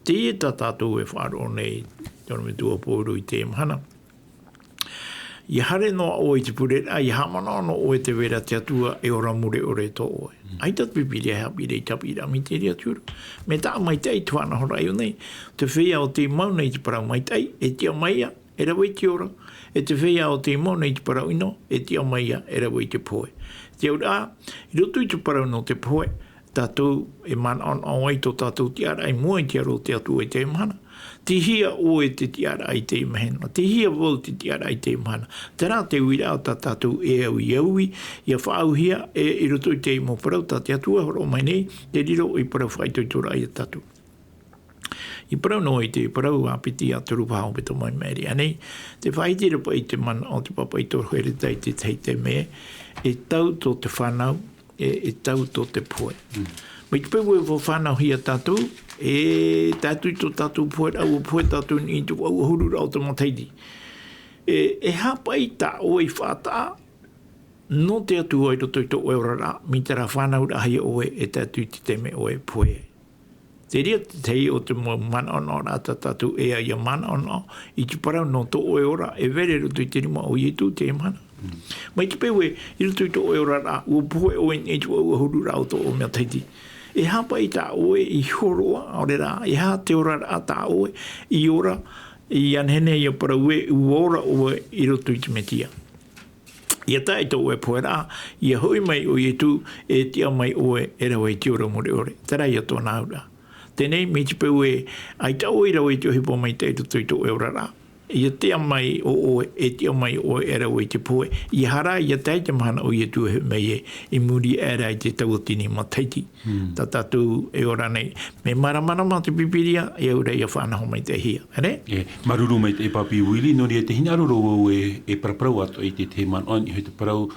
Te e tā tātou e whaaro nei, tōna me tua pōru i te mahana. I hare noa o i te purera, i hamana no o e te wera te atua e ora mure ore tō oe. Ai tatu pipiri e hapi rei tapi rami te rea tūru. Me tā mai tei tuana horai o nei, te whea o te mauna i te parau mai tei, e tia maia e rawe i te ora, e te whea o te mauna i te parau ino, e tia maia e rawe i te poe. Te ora, i roto i te parau no te poe, tātou e mana on ai tō tātou tiara, ai mua i te aro te atu e te mahana. Te hia o e te tiara ai te mahena, te hia o te tiara ai te mahana. Tērā te uira o tā tātou e au i aui, ia whaauhia e i roto i te imo parau, tā te atua horo mai nei, te riro i parau whaitoi tora ai a tātou. I parau no i te parau apiti a turu pāo peto mai meri. Anei, te whaitira pa i te mana o te papa i tōru here tei te teite me, e tau tō te whanau, e tau tō te poe. Mai te pewe o whanau hia tātou, e tātou tō tātou poe, au poe tātou ni tu au huru rau te mataiti. E hapa i tā o i whātaa, no te atu ai roto i tō eorara, mi tera whanau rahi oe e tātou ti teme oe poe. Te ria te tei o te mana ono rata tātou e ia mana ono, i te parau no tō eora, e vere roto i te rima o ietu te mana. Mai te pewe, i roto i tō eorara, ua poe oe ni e tu au huru rau tō o mea taiti. E hapa i tā oe i horoa, ore rā, e hā te ora rā tā oe, i ora, i anhene i a paraue, i ora oe i roto i te metia. Ia tā i tō oe poe rā, i a hui mai o i tu, e tia mai oe e rawa i te ora more ore. Tērā i a tō nāura. Tēnei, me te peue, ai tā oe rawa i te hipo mai te roto i tō eora rā. Ia tia mai o oe, e tia mai oe e rawa i te poe. I hara ia tai te mahana o i tu he mei e, i muri e rai te tauatini ma taiti. Tā tātou e ora nei. Me maramana ma te pipiria, e aura ia whanaho mai te hia. Ere? Maruru mai te papi wili, no rea te hinaroro o e paraparau ato i te man on, i hoi te parau,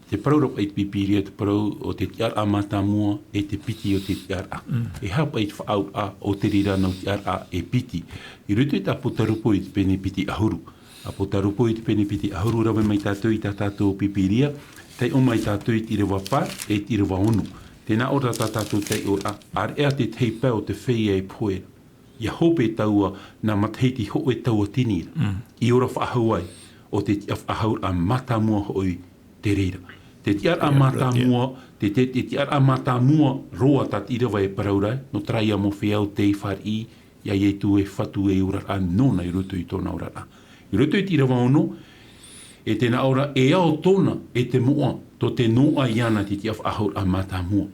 te parau rapa i te pipiria, te parau o te tiara amata mua, e te piti o te tiara. E hapa i te whaau a o te rira nau tiara e piti. I rutu i tā potarupo i te pene piti ahuru. A potarupo i te pene piti ahuru rawe mai tātou i tā tātou pipiria, tei o mai tātou i te rewa pā, e te rewa onu. Tēnā ora tā tātou tei ora, ar ea te tei pēo te whea e poe. Ia hope taua nā mateiti ho e taua tinira. I ora whahauai o te whahau a mata mua hoi te reira. Te tiara a mata mua, te tiara a mata mua roa tā tirawa e paraurai, no traia mo whiau te whari, ia e tu e whatu e urara nona i rutu i tōna urara. I rutu i tirawa ono, e tēnā ora e ao tōna e te moa, tō te noa iana te tia whahau a mata mua.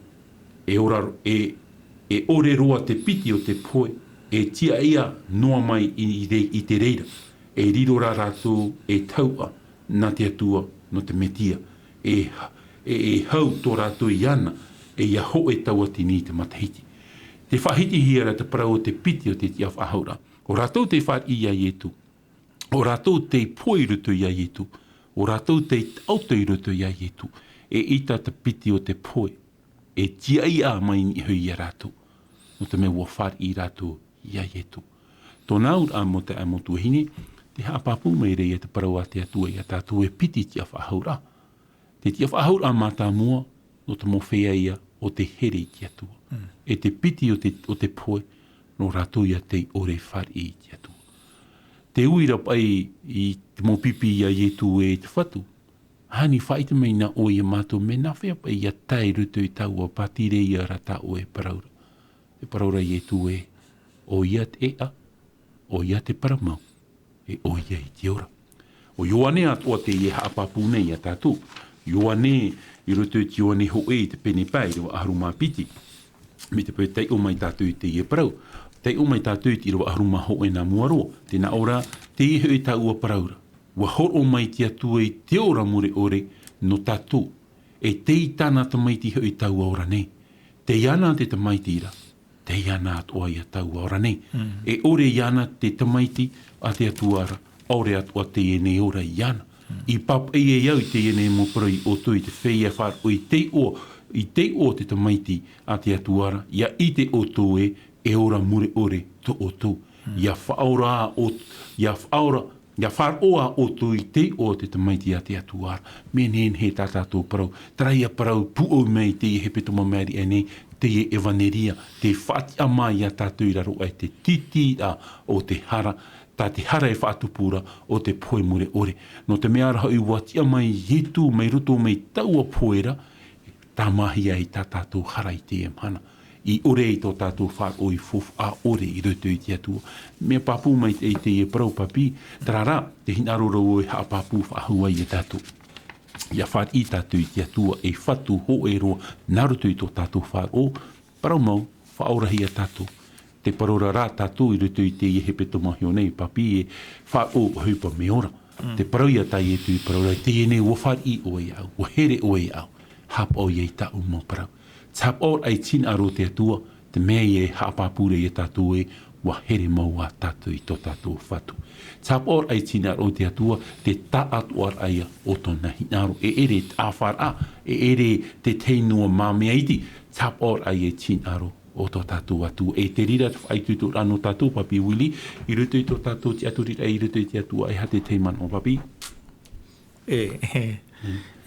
E ora, e ore roa te piti o te poe, e tia ia noa mai i te reira. E rirora rātou e taua nā te atua no te metia. E hau tō rātou iana, e ia ho e taua tini te matahiti. Te whahiti hiara te parau o te piti o te tia whahaura. O rātou te whari ia ietu. O rātou te poi rutu ia ietu. O rātou te auto i rutu ia ietu. E ita te piti o te poi. E tia ia mai ni hui ia rātou. No te me ua whari i rātou ia ietu. Tō nāur a mo te amotu hine, te hapapu mai rei e te parau a te atua i a tātou e piti tia whahaura. Te tia whahaura mata mua, no te mo whea ia o te here i tia tua. E te piti o te poe, no rātou ia te ore whari i tia tua. Te uira pai i te mo pipi ia ietu e te whatu. Hani whaita mai na o ia mātou me na whea pai ia tai rutu i taua patire ia rata o e paraura. Te paraura ietu e o ia te ea, o ia te paramau, e o ia i te ora. O ioane atua te ie haapapu nei a tātou. Ioane i roto i ioane ho e te pene pai ro aharuma piti. Me te pui tei o mai tātou i te ie parau. Tei o mai tātou i ro aharuma ho e nā muaro. Tēnā ora te ihe i tā ua paraura. Wa hor o mai te atua i te ora mure ore no tātou. E te i tāna te maiti i tau ora nei. Te iana te maitira. Te iana atua i tau ora nei. E ore iana te maiti a te atuara. Ore atua te ene ora iana. I pap e iau i te ene mo paroi o tui te whea whar o i te o te maiti a te atuara. Ia i te o tue e ora mure ore to o tu. Ia whaora o ia whaora ia wharoa o tu i te o te maiti a te atuara. Menen he tātātou parau. Traia parau pu o mei te he peto mamari ene te evaneria. Te whati a mai a tātou i raro ai te titi o te hara. Tā te hara e whaatupura o te poe mure ore. No te mea raha i wati a mai yetu mai ruto mai taua poera. Tā mahi ai tā tātou hara i te emhana. I ore i tō tātou whār o i fof a ore i ruto i te atua. Mea papu mai te e parau papi, tarara, te hinaroro o e haa papu whaahua i e tātou. Ia whār i tātou i te atua e whatu ho e roa naruto i tō tātou whār o, parau mau, whaorahi a tātou. Te parora rā tātou i ruto i te i hepeto mahi o nei, papi e whār o hupa me ora. Te parau ia tai e tu i parau, te e ne o whār i o e au, o here o e au, hap o i e tāu mo parau. Tap or ai tin aro te atua, te mea e hapapure i tātou e, wa here mau a tātou i tō tātou whatu. Tap or ai tin aro te atua, te ta atuar aia o tōna hinaro. E ere tāwhar a, e ere te teinua māmea iti, tap or ai e tin aro o tō tātou atu. E te rira ai tuto rano tātou papi wili, i ruto i tō tātou te atu rira, i ruto i te atua, e hate teiman o papi.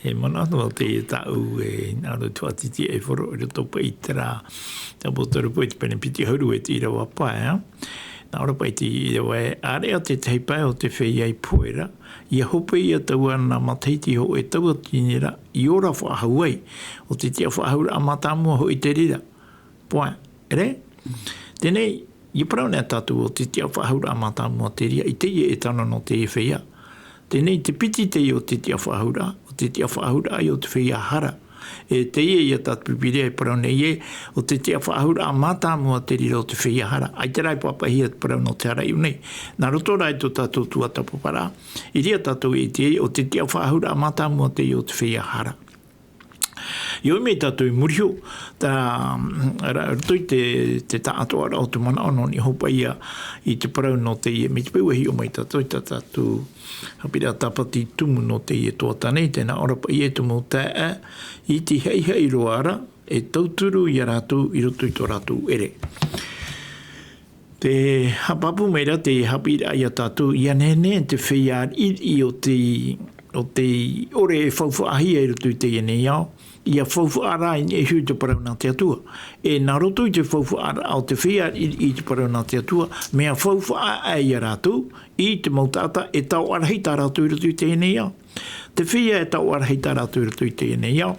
E mana no te tau e naro tuatiti e whoro i roto pa i tera ta botoru po i te pene piti hauru e te ira wapa na ora pa i te ira wa area te teipai o te whei ai poera i a hope i a taua na mateiti ho e taua tinera i ora whahauai o te tia whahaura a matamua ho i te rira poa ere tenei i parau nea tatu o te tia whahaura a matamua te rira i te e tana no te e wheia tenei te piti te o te tia whahaura te tia whaahura ai o te whea hara. E te i a tatu pipire e parau nei o te tia whaahura a mātāmua te rira o te whea hara. Ai te rai papahia te parau no te hara iu nei. Nā roto rai tō tātou tuatapo para. I ria tātou i te o te tia whaahura a mātāmua te i o te whea hara. Ioi mei tātou i muriho, tā rutoi te tātoara o te mana ono ni hopa ia i te parau no te ie. Me te pēuahi o mei tātou i tātou hapira tāpati tumu no te ie tōta nei, tēnā orapa i e tumu tā i te hei roara e tauturu i a rātou i roto i tō rātou ere. Te hapapu meira te hapira i a tātou i anene te wheiar i o te ore e whauwhaahia i roto i te ene iau. Ia whauwhaara i hu te parau nā te atua. E nā roto i te whauwhaara au te whea i te parau nā te atua, mea whauwhaara i a rātou, i te mautata e tau arahei tā rātou i roto i te ene iau. Te whea e tau arahei tā rātou i roto i te ene iau.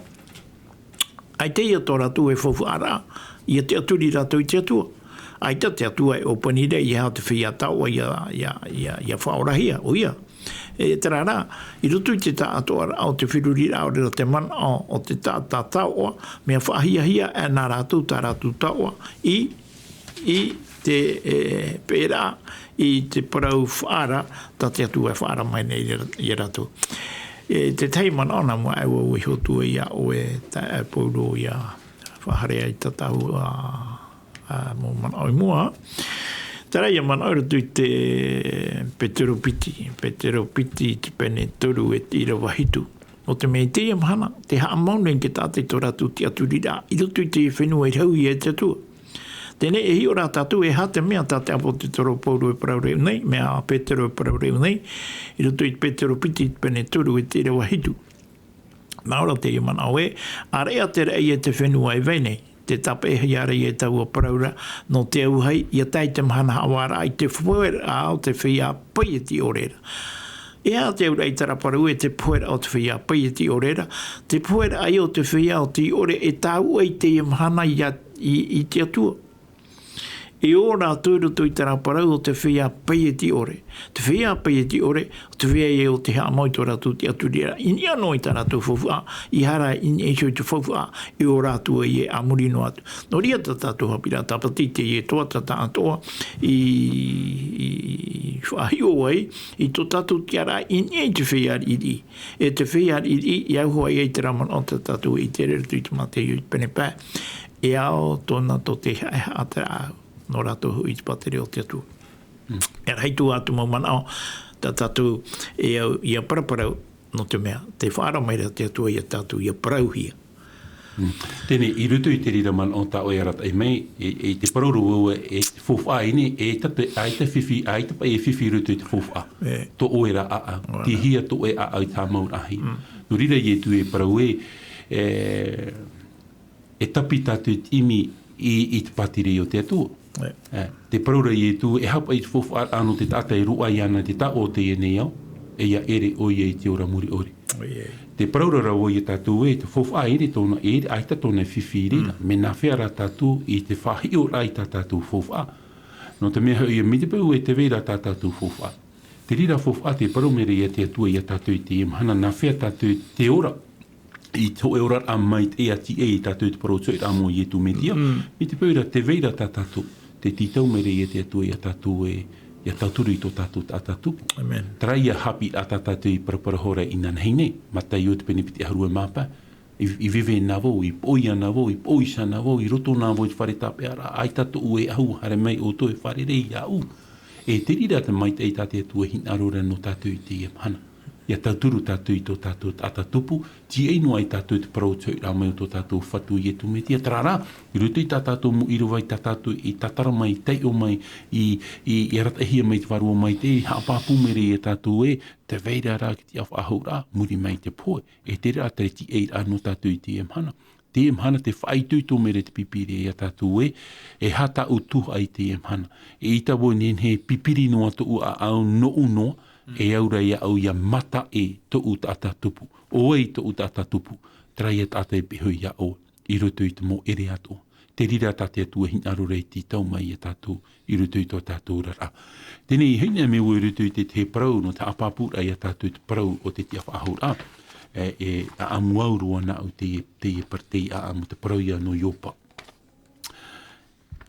Ai te ia tō rātou e whauwhaara, i te aturi rātou i te atua. Ai te atua e opanire i hao te whea tau ia whaorahia, o ia. E te rara, i rutu i te tātoa au te whirurira o rira te mana o te tātoa, mea whaahia e nā rātou tā rātou tāoa i te pērā, i te parau whaara, tā te atua e whaara mai nei i rātou. Te teimana ana mua e ua hotua ia o e tā pauro ia whaharea i tatau mō mana oi mua. Tara ia mana ora tui te Petero Piti te pene toru e te ira wahitu. O te mei te amhana, te haa mauneng ke tātai tō rātou te aturira, i roto i te whenua i rau i e te atua. Tēnei e hi o rā tātou e hate mea tātai apo te toro pauro e parau reu nei, mea Petero e parau reu nei, i roto i Petero Piti te pene toru e te ira wahitu. Nā ora te ia mana oe, a rea te rei e te whenua i veinei. Te tape e hiara i e taua paraura no te auhai i a tai te mahana hawara i te whuera au te whia pai e ti orera. E a te aura i taraparu e te puera o te whia pai e ti orera. Te puera ai o te whia o ti ore e tau ai te mahana i te atua. E ora tūru tui tara parau o te whia paieti ore. Te whia paieti ore, te whia e o te hea mautora tu te aturira. Ini anō i tara tu fofua, i hara in e shoi tu fofua, e o rātua i e amurino atu. No ria tata tu hapira, tapatite i e toa tata atoa, i whahio ai, i to tatu tiara in e te whia iri. E te whia iri, i au hoa i e te raman o te tatu i te reru tui te mate i pene pā. E ao tōna to te hea atara au. No rato hui te patere o te atu. E rei tu atu mau manao, ta tatu e au ia paraparau no te mea. Te whaara maira te atua ia tatu ia parauhia. Tēne, i rutu i te rira man o ta oerat ai mei, e te parauru ua e te fofa ini, e tate ai te whiwhi, ai te pa e whiwhi rutu i te fofa. To oera a, ti hia to e a au tā maurahi. No rira i e tu e parau e tapi tatu imi i te patire o te atua. Te paraura i e tu, e hapa i te fofa anu te tata e rua i ana te ta o te e nei au, e ia ere o i e te ora muri ori. Te paraura rau i e tatu e, te fofa ere tōna ere, aita tōna whiwhiri, me na whera tatu i te whahi o rai tatu fofa. No te mea i e mitipau e te vera tatu fofa. Te rira fofa te paraumere i e te atua i a tatu i te imhana, na whea tatu te ora, i tō e ora a mai te ati e i tatu te parau tui ramo i e tu media, mitipau i te vera tatu, te titau mere i e te atua i a tatu e ia tauturu i tō tatu tatu. Amen. Trai a hapi a tatu i paraparahora i nanheine, matai o te penipiti harua mapa, i vive navo, i poia navo, i poisa navo, i roto navo i whare tape ara, ai tatu ue au, hare mai o tō e whare rei au. E te rira te mai te tate atua hina arora no tatu i te hana. Ia tauturu tatu i tō tatu atatupu, ti einu ai tatu te parau tui rā mai o tō tatu whatu i e tu metia. Trara, i rutu i tatu mu iruwai tatu i tatara mai, tei o mai, i ratahia mai te warua mai te, hapapu mere e tatu e, te veira rā ki te awha ahau rā, muri mai te poe, e te rā te ti e rā no tatu i te emhana. Te emhana te whaitui tō mere te pipiri e tatu e hata utu ai te emhana. E ita wo nen he pipiri noa tu a au no uno, e aura ia au ia mata e to uta atatupu. O e to uta atatupu. Trai at ata e pehu ia o. I rutu i te mo ere ato. Te rira tate atua hin aro rei ti tau mai e tatu. I rutu i tō tatu rara. Tēne i hina me ui rutu i te parau no te apapura i a tatu te parau o te tia whaahura. E a amuaurua na au te partei a amu te parau ia no iopa.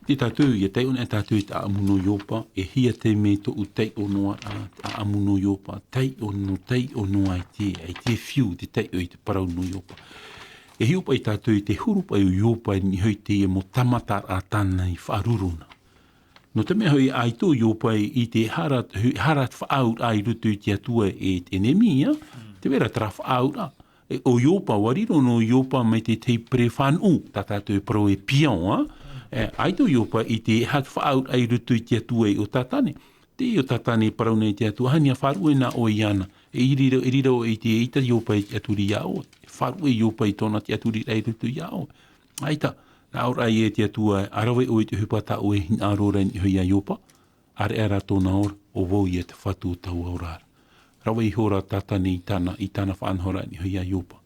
Te tatu, ia tei ona e tatu i ta amu no iopa, e hia te me to u tei o noa a amu no iopa, tei o noa ai te whiu, te tei o i te parau no iopa. E hiopa i tatu i te hurupa i iopa i ni hoi te e mo tamata a tāna i whaaruruna. No te mea hoi ai tō iopa i te harat whaaut ai rutu i te atua e te nemia, te vera tra whaaut a. O iopa wariro no iopa mai te pere whanu, ta tatu e pro e pion, ai tō iopa i te hat whaaut ai rutu i te atua o tatane. Te o tatane parauna i te atua, hania wharu e na o i ana. E irira o i te eita iopa i te aturi iao. Wharu e iopa i tōna te aturi ai rutu iao. Aita, na ora i e te atua, arawe o i te hupata o e hin arora ni hui a iopa. Are ara tōna ora, o wau i e te whatu o tau aurara. Rawe i hora tatane i tāna whanhora ni hui a iopa.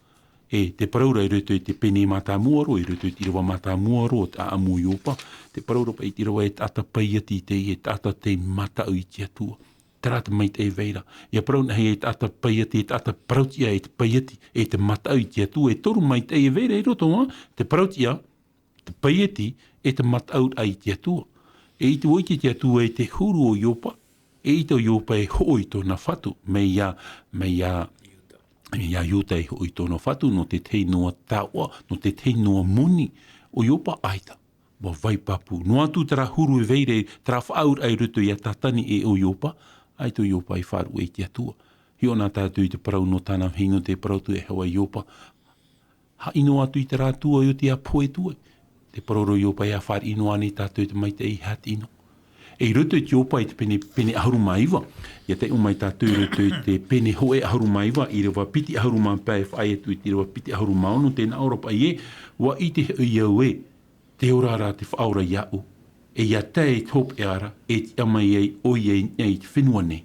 E te paraura i rutu i te pene mata muaro, i rutu i te rawa mata muaro o te amu iopa. Te paraura pa i te rawa e tata paiati te i e tata te mata i te atua. Tarata mai te veira. Ia parauna hei e tata paiati, e tata parautia e te paiati, e te mata i te atua. E toru mai te veira i roto, te parautia, te paiati, e te mata i te atua. E i te oiti te atua e te huru o iopa, e i te iopa e hoi tōna whatu, mei ia iuta e hoi tōna whatu, no te tei noa taua, no te tei noa muni, o iopa aita, wa vai papu. No atu tara huru e veire, tara whaaur ai rutu i a tatani e o iopa, ai tō iopa i wharu e te atua. Hio nā tātu i te parau no tāna hino te parau tu e hawa iopa. Ha ino atu i te rātua i o te apoe tue. Te paroro iopa i a whar ino ane tātu i te maite i hat ino. E rutu i te opa i te pene ahuruma iwa. Ia te umai tātu i rutu i te pene hoe ahuruma iwa, i rewa piti ahuruma pēi whai atu i te rewa piti ahuruma ono, tēnā Europa i e, wa i te iau e, te orara te whaura iau. E ia te e top e ara, e te amai e oi e te whenua nei.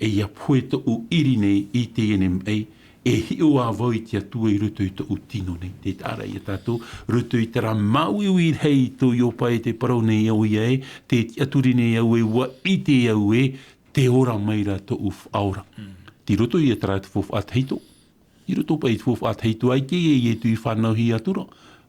E ia poe to u iri nei i te NMA, e hiu a voi te atua I ruto I to utino nei, te tara I tātou, ruto I tera mauiwi hei to iopa e te parau nei au ia e, te aturi nei au e ua I te au e, te ora maira to uf aura. Ti roto I tera te fofu at heito, I roto pa I te fofu at heito, ai te e tu I whanau hi atura,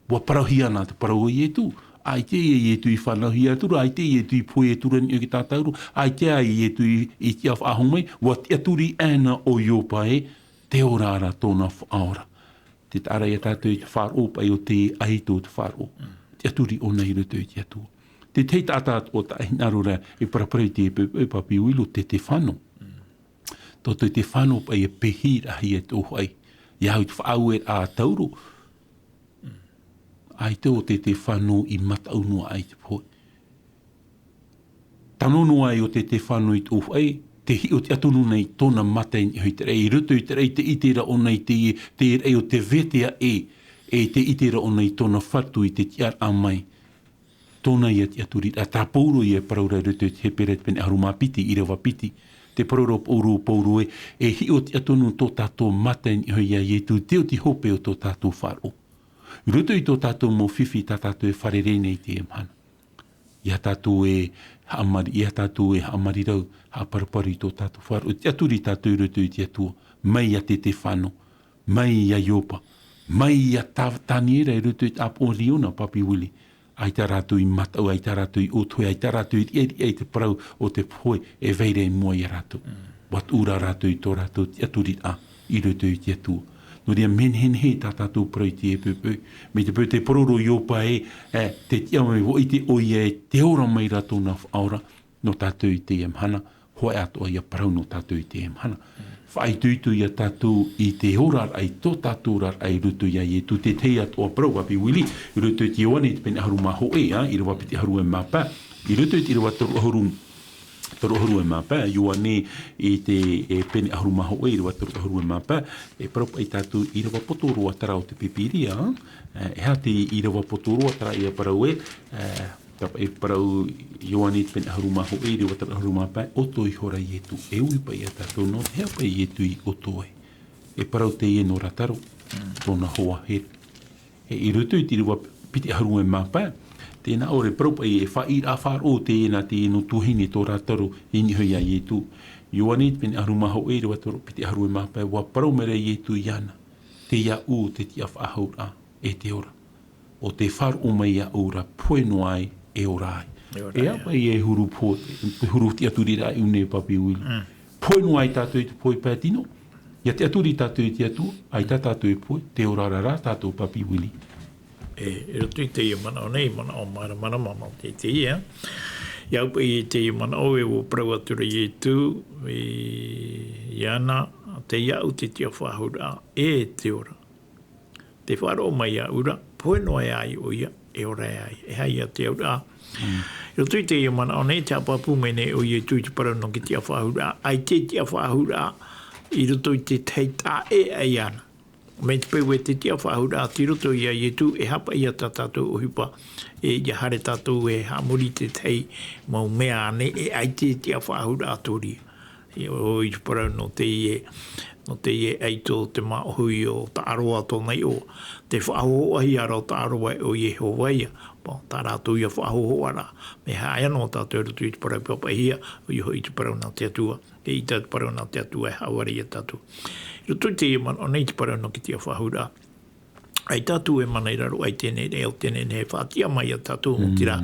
wa parau hi ana te parau I e tu, ai te e tu I whanau hi atura, ai te e tu I poe e tura ni o ki tātauru, ai te ai e tu I te awha ahumai, wa te aturi ana o iopa e, te ora ara tōna whaora. Te tara ia tātou I te whāro pai o te aito te whāro. Te aturi o nei ruto I te atua. Te tei tātāt o ta inarura e paraparei te e papi uilo te whano. Toto te whano pai e pehira hi e tō hai. Ia hau te whaau e a tauro. Ai te o te whano I mataunua ai te poi. Tanono ai o te whano I tō hai. Te hi o te atunu nei tōna mata I hui te rei. I ruto I te rei te itera o nei te rei o te vetea e te itera o nei tōna whatu I te tiar a mai. Tōna ia te aturi. A tā pauro ia paraura ruto te hepere te pene haruma piti, I rewa piti. Te paraura pauro e hi o te atunu tō tātou mata I hui ia I tu te o te hope o tō tātou wharo. I ruto I tō tātou mō whiwhi tā tātou e wharere nei te emhana. Ia tātou e haamari, ia tātou e haamari rau, haaparapari tō tātou wharo. Te aturi tātou ruto I te atua, mai a te whano, mai a iopa, mai a tāniera I ruto I tāpo riona papi wili. Ai tā rātou I matau, ai tā rātou I otoe, ai tā rātou I te parau o te poe, e veire mua I rātou. Wat ura rātou I tō rātou te aturi a, I ruto I te atua. No rea menhen he tā tātou parau te e pupui. Me te pui te pororo iopa te tia mai wo I te oia e te ora mai rato na whaora no tātou I te emhana. Hoa ato ia parau no tātou I te emhana. Whai tuitu ia tātou I te horar ai tō tātou rar ai rutu ia I tu te tei ato a parau api wili. I rutu I te oane I te pene haru maho I rewa piti haru e mapa. I rutu I te rewa toru haru e mapa, ioane I te pene aharu maho e rewa toru haru e mapa, e parapa I tātou I rewa potoroa tara o te pipiria, e ha te I rewa potoroa tara I a parau tapa e parau ioane te pene aharu maho e rewa toru haru mapa, oto I hora I etu, e ui pa I a tātou no, hea pa I etu I oto e. E parau te I no rataro, tōna hoa here. E I rutu I te rewa piti aharu e mapa, tēnā ore propa I e whair a wharo tēnā te ino tuhine tō rātaro I ni hui a ietu. Ioane te pene aru maho e rewa toro piti aru e mapai wa parau mere ietu I ana. Te ia u te tia whahaura e te ora. O te wharo mai a ora poeno ai e ora ai. E apa I e huru po, huru te aturi rai une papi uili. Poeno ai tātou I te poi pētino. Ia te aturi tātou I te atu, ai tātou I poi, te ora rara tātou papi uili. E roto I te ia mana o nei, mana o mara mana mama te ia. Iau pa I te ia mana o e wo prau atura I tu, I ana, te iau te tia whahura e te ora. Te wharo mai a ura, poe noe ai o ia, e ora ai, e hai a te ura. Roto I te ia mana o nei, te apapu me nei o I tu I te parau no ki tia whahura, ai te tia whahura, I roto I te teita e ai ana. Me te pewe te tia whahura ti roto ia I tu e hapa ia tā tātou o hipa e ia hare tātou e hamuri te tei mau mea ane e ai te tia whahura atori. O I te parau no te ie eito te maohui o ta aroa tōnei o te whahoa hi ara o ta aroa o Yehowaia. Tā rātou ia whahoa ara. Me hae anō tātou roto I te parau papa hia o I te parau nā te atua. E I te parau nā te atua e hawari a tātou. Roto I te ia mana o nei te parau no ki tia whahura. Ai tātou e mana I raro ai tēnei reo tēnei ne whātia mai a tātou mo tira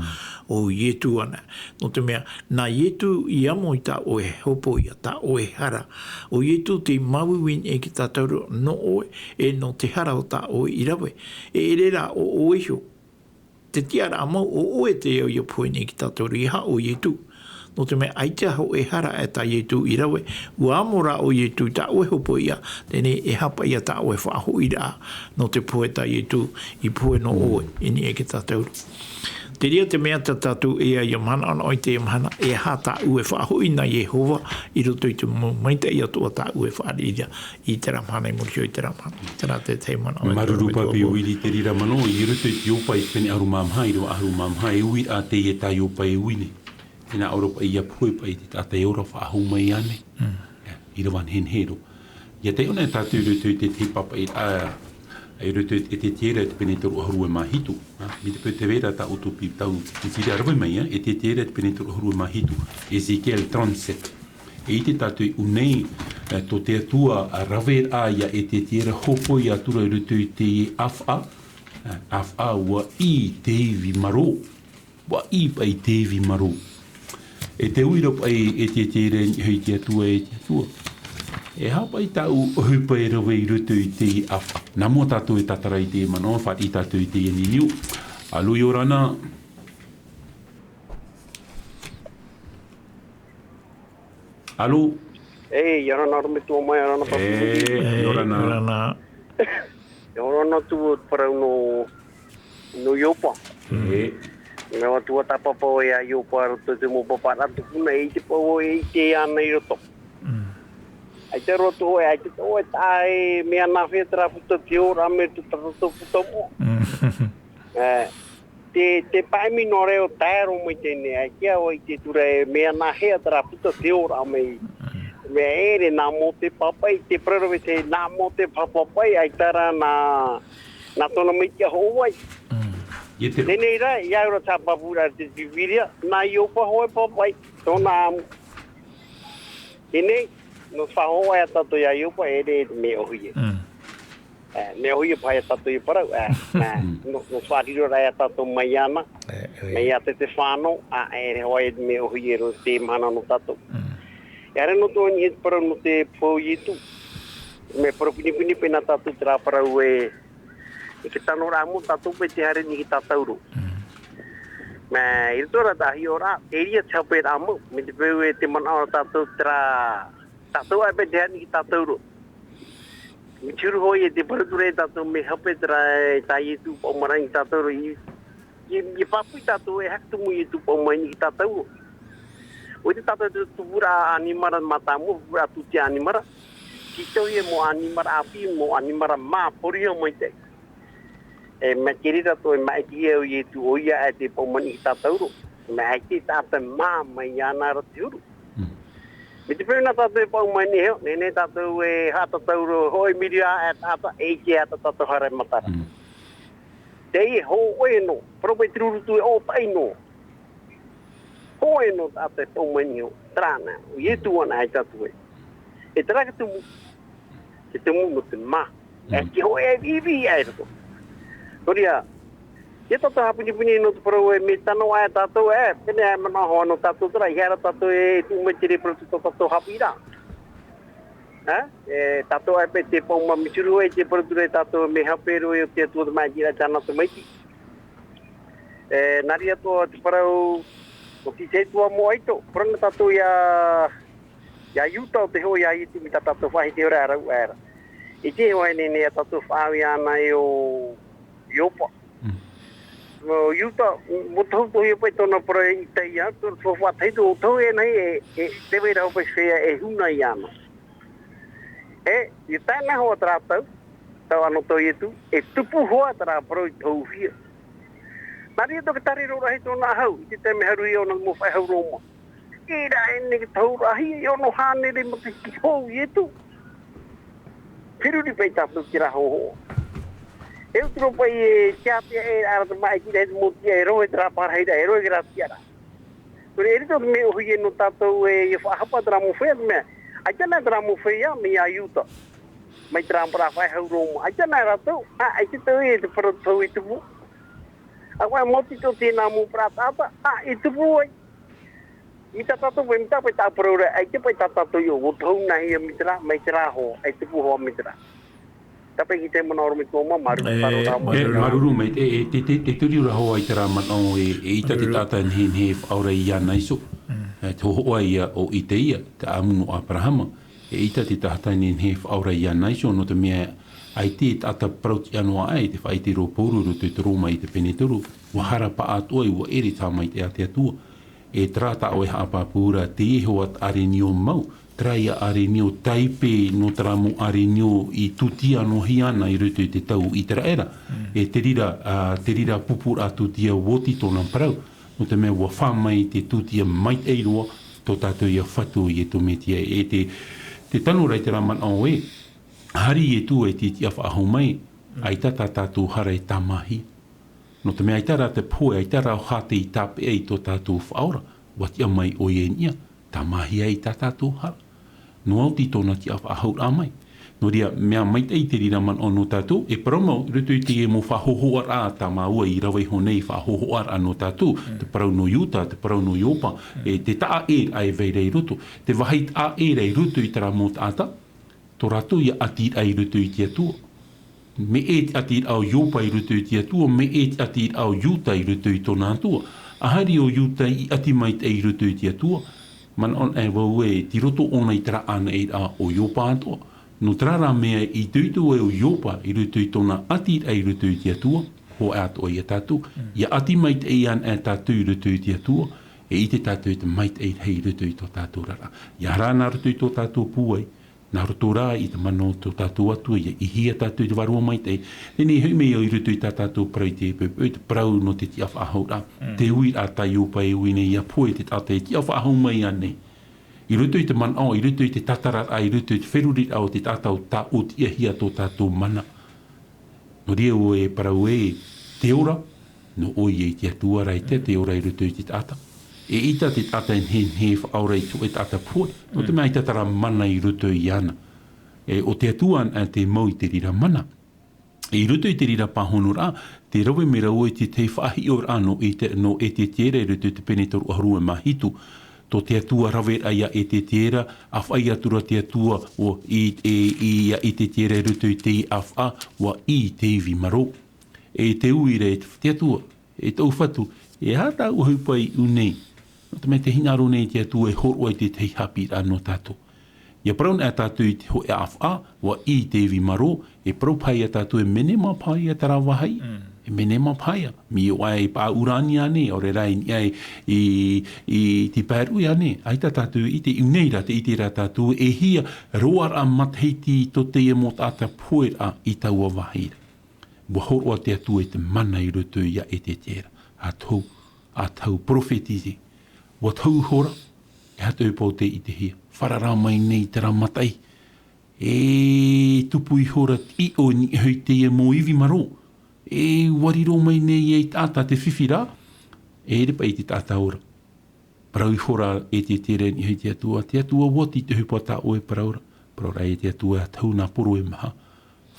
o ietu ana. No te mea, nā ietu I amo I tā oe hopo ia, tā oe hara. O ietu te mawuin e ki tātou no oe, e no te hara o tā oe I rawe. E rera o oeho. Te tiara amau o oe te eo ia poene ki tātou I ha o ietu. No te mea aitea ho e hara e tā ietu I rawe, ua amora o ietu tā oe hopo ia, tēne e hapa ia tā oe whaho I rā, no te poe tā ietu I poe no oe, ini e ke tātou. Te ria te mea tā tātou e a iamhana, ana oi te iamhana, e ha tā ue whaho I na Yehova, I roto I te maita I atua tā ue whaarira, I te ramhana I murhio I te ramhana. Tērā te te mana. Maruru papi uiri te rira mano, I roto I te opa I pene aru mamha, I roa aru mamha, e ui a te e tā opa e uine. Tēnā ora pa ia pui pa I te tātai ora whaahau mai ane. I rawan hen hero. Ia te ona tātou rutu te te papa ai rutu e te tiera te pene toru ahuru e mahitu. Mi te pui te vera ta utupi tau te tira arwai mai, e te tiera te pene toru ahuru e mahitu. Ezekiel 37. E i te tātou unei to te atua a rawe aia e te tiera hopo i atura rutu te afa. Afa ua i tevi maro. Ua i pai tevi maro. E te uirop ai e te tiera hui te atua e te atua. E hapa i tau hupa e rawe i rutu i te afa. Namo tātou e tatara i te manoa, whati i tātou i te niniu. Alui orana. Alo. Ei, yorana rome tu mai yorana pa. Orana. Yorana tu para no yopa. Me wa tu ta pa po ya yopa tu te mo pa ra tu na i te po i te ana i roto. Ai te roto ai te o tai me ana fetra puto tio ra me tu puto mo. Te pai minore o taero mo te ne ai kia o te ture me ana he tra puto tio ra me me ere na mo te papai te prerove te na mo te papai ai tara na tona me kia hoi. Tēnei rai, ia ura tā papura te viviria, nā iopa hoi papai, tōna amu. Tēnei, no whahoa a tato ia iopa, ere me ohuie. Me ohuie pai a tato i parau, no whariro rai a tato mai ana, mai a te whāno, ere hoa e me ohuie ro te mana no tato. Ere no tōni e parau no te pō i tu, me paropini pena tato tira parau e ke tano rā mo tātou pe te hare ni ki tātauro. Mē, i tora tahi ora, e ria te hape rā mo, me te peu e te mana o tātou tra, tātou ai pe te hare ni ki tātauro. Me tiru hoi e te parature tātou me hape tra e tai e tu pau marai ki tātauro. I papu i tātou e haktu mu i tu pau mai ni ki tātauro. O te tātou te tupura animara matamu, pura tu te animara. Ki tau e mo animara api, mo animara mā, pori o mai te. E me kirira to e mai ki e i tu oia e te pomani ki tātauro. Me haiti tāta mā mai ana rati uru. Me te pēna tātou e pomani heo, nene tātou e hata tauro hoi miria e tāta e ke ata tātou hare matara. Te i ho oe no, prope tirurutu e o pai no. Ho e no tātou e pomani heo, trāna, o i tu ana hai tātou e. E taraka tumu, ke tumu no te mā. E ki ho e vivi e rato. Korea, e tato hapuni no te parau e me tano aia tātou e, pene ai mana hoa no tātou tara, i hera tātou e tu metire protu tātou hapira. E tātou ai pe te pauma misuru e te protu re tātou me hapero e o te atua mai gira tana te maiti. Nari ato te parau, o ki te tua mo aito, pranga tātou ia iuta o te hoa ia iti mi tātou whahi te ora arau era. I te hoa nene a tātou whaawi ana e o iopa. Iuta, mo tau to iopa i tōna para i teia, tō whataitu o tau e nei e te weira hopa whea e huna i ana. I tāna hoa trātau, tau ano tau etu, e tupu hoa trā parau i tau whia. Nari e toka tari rora he tōna hau, i te teme haru i ona mo whai hau roma. I ra e ne ki tau rahi i ono hānere mo te ki hou i etu. Whiruri pei tātou ki ra hoa. E utro pai e tiapia e arata mai ki rei motia e roe tra parhaida e roe gratiara. Kore e rito me ohi e no tātou e whahapa tra mo whea mea. Ai tana tra mo whea me a iuta. Mai tra mpara whai hau romo. Ai tana ratou. Ai te tau e te paratau i tupu. A wai moti to tēnā mo pratata. I tupu oi. I ta tātou pai mita pai tā paraura. Ai te pai tā tātou i o tau nahi a mitra. Mai tra ho. Ai tupu hoa mitra. Tapi kita menawar mitoma maruru mai te turi ura hoa i te rā manao e ita te tata he aura i ana iso te hoa ia o i te ia te amuno Abrahama e ita te tata he aura i ana iso no te mea ai te tata prauti anua ai te whai te ro pōruru te roma i te peneturu wahara pa atua i wa eri tā mai te atua e trata o e hapapura te eho at are nio mau traia are nio taipe no tramo are nio i tutia no hiana i rutu te tau i tera era. E te rira pupura tutia woti tōna parau. No te mea ua whamai te tutia mait eiroa tō tātou ia whatu i e tō metia. E te tanu rei te raman au e. hari e tu e titi a whaaho mai, ai tata tātou hara e tamahi. No te mea ai tara te poe, ai tara o hate i tape e i tō tātou whaora, watia mai o e nia, tamahi ai tā tātou hara. No au ti tōna ti a whaahau a mai. No ria, mea mai tei te rira man o no tātou, e paramo, rutu i te e mo whahohoar a tā maua i rawai honei whahohoar a no tātou, te parau no Utah, te parau no Iopa, e te taa e ai veirei rutu, te wahai taa e rei rutu i tara mō tāta, tō ratu ia atir ai rutu i te atua. Me e atir au Iopa i rutu i te atua, me e atir au Utah i rutu i tōna atua. Ahari o Utah i ati mai te i rutu i te atua. Man on e wau e ti roto ona i tara ana e a o Iopa atua. No trara mea i tuitu e o Iopa i rutu i tōna atir ai rutu i te atua, ho ato i a tātou. Ia ati mai te e an e tātou i rutu i te atua, e i te tātou i te mai te e hei rutu i tō tātou rara. Ia rāna rutu i tō tātou pūai, nā roto rā i te mano tō tātou atua, ia i hia tātou i te warua mai te. Nini hui mea i rutu i tā tātou prau te e te prau no te tia whaahau rā. Te ui a tai upa e uine ia poe te tātou e tia whaahau mai ane. I rutu i te manao, i rutu i te tatarat a, i rutu i te wherurit au te tātou tā o tia hia tō tātou mana. No rea o e parau e te ora, no oi e te atua rai te ora i rutu i te tātou. E ita te tata en he whaorei tu e tata poe. No te mea i tatara mana i rutu i ana. E o te atuan a te mau i te rira mana. E i rutu i te rira pahono rā, te rawe me rau i te whahi o rā no e te tere rutu te penetoru aharu e mahitu. Tō te atua rawe aia e te tera, a whai atura te atua o i te tere rutu i te awha wa i te iwi maro. E te uire te atua, e tau whatu, e hata uhupai unei. No te mea te hinaro nei te atua e horua i te tei hapi anō tātou. Ia praun a tātou i te ho e awha wa i te iwi maro, e prau pai a tātou e mene ma pai a tara wahai. E mene ma pai a. Mi o ai pā urani ane, o re rai ni ai i te pēru ane. Ai tā tātou i te unei rā te i te rā tātou e hia roar a matheiti to te e mo tāta poe a i taua wahai. Wa horua te atua e te mana i rutu ia e te tera. A tau profetize. Wa tau hora, e hatou pau te i te hia. Wharara mai nei tera matai. E tupu i hora i o ni hui te e mo iwi maro. E wariro mai nei e tāta te whiwhira. E repa i te tāta ora. Parau i hora e te tere ni hui te atua. Te atua wati te hupata o e paraura. Paraura e te atua tau nā poro e maha.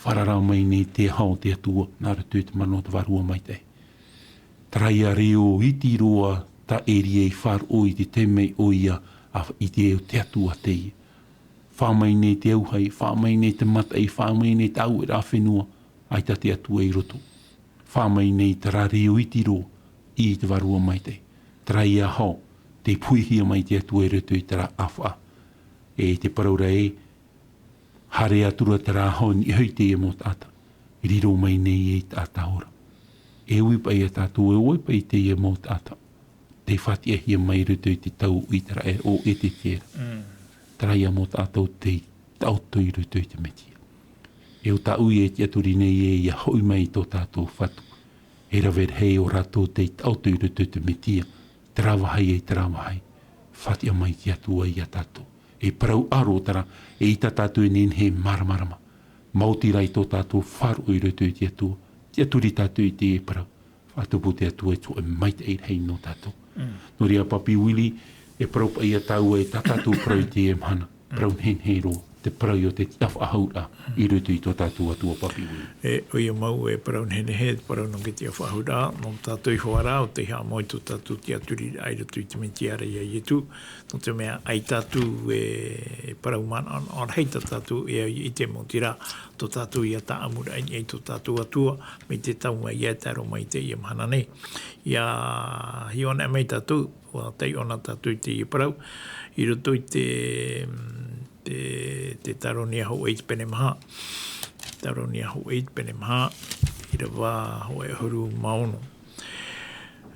Wharara mai nei te hao te atua. Nā ratu te mano te warua mai te. Traia reo iti roa ta eri e whar o i te temei o ia i te atua te i. Whamai nei te auhai, whamai nei te matai, whamai nei te au e rā whenua, ai ta te atua i roto. Whamai nei te rareo iti roa i te warua mai te. Traia hao, te puihia mai te atua i roto i te rā awha. E te paraura e, hare atura te rā hao ni hui te e mo tāta. I riro mai nei e tāta ora. E ui pai a tātou, e ui pai te e mo tāta. Te whati e hia mai rutu i te tau i tera e o e te tera. Traia mo tātou te tauto i rutu i te metia. E o tā ui e te aturi nei e ia hoi mai tō tātou whatu. E rawer hei o rato te tauto i rutu i te metia. Terawahai e terawahai. Whati a mai te atua i a tātou. E parau aro tara e i tā tātou e nen he maramarama. Mauti rai tō tātou wharu i rutu i te atua. Te aturi tātou i te e parau. Whatupu te atua e tō e mai te hei no tātou. No rea papi wili e prau pa ia tau e tātou prau te e mhana. Prau hen hei ro. Te prau o te taf ahaura i rutu i tō tātou atua papi wili. E oi o mau e prau hen he, prau no ki te ahaura. No tātou i hoara o te hea moi tō tātou te aturi ai rutu i te mentiara i a ietu. No te mea ai tātou e prau mana on hei tātou i te montira. Tō tātou i a tā amura ai tō tātou atua. Me te taunga i a taro mai te i mhana nei. Ia hiona mai tātou. Wa tei ona tātou i te i prau. I rutu i te taronia ho eit pene maha. Taronia ho eit pene maha. I rawa ho e huru maono.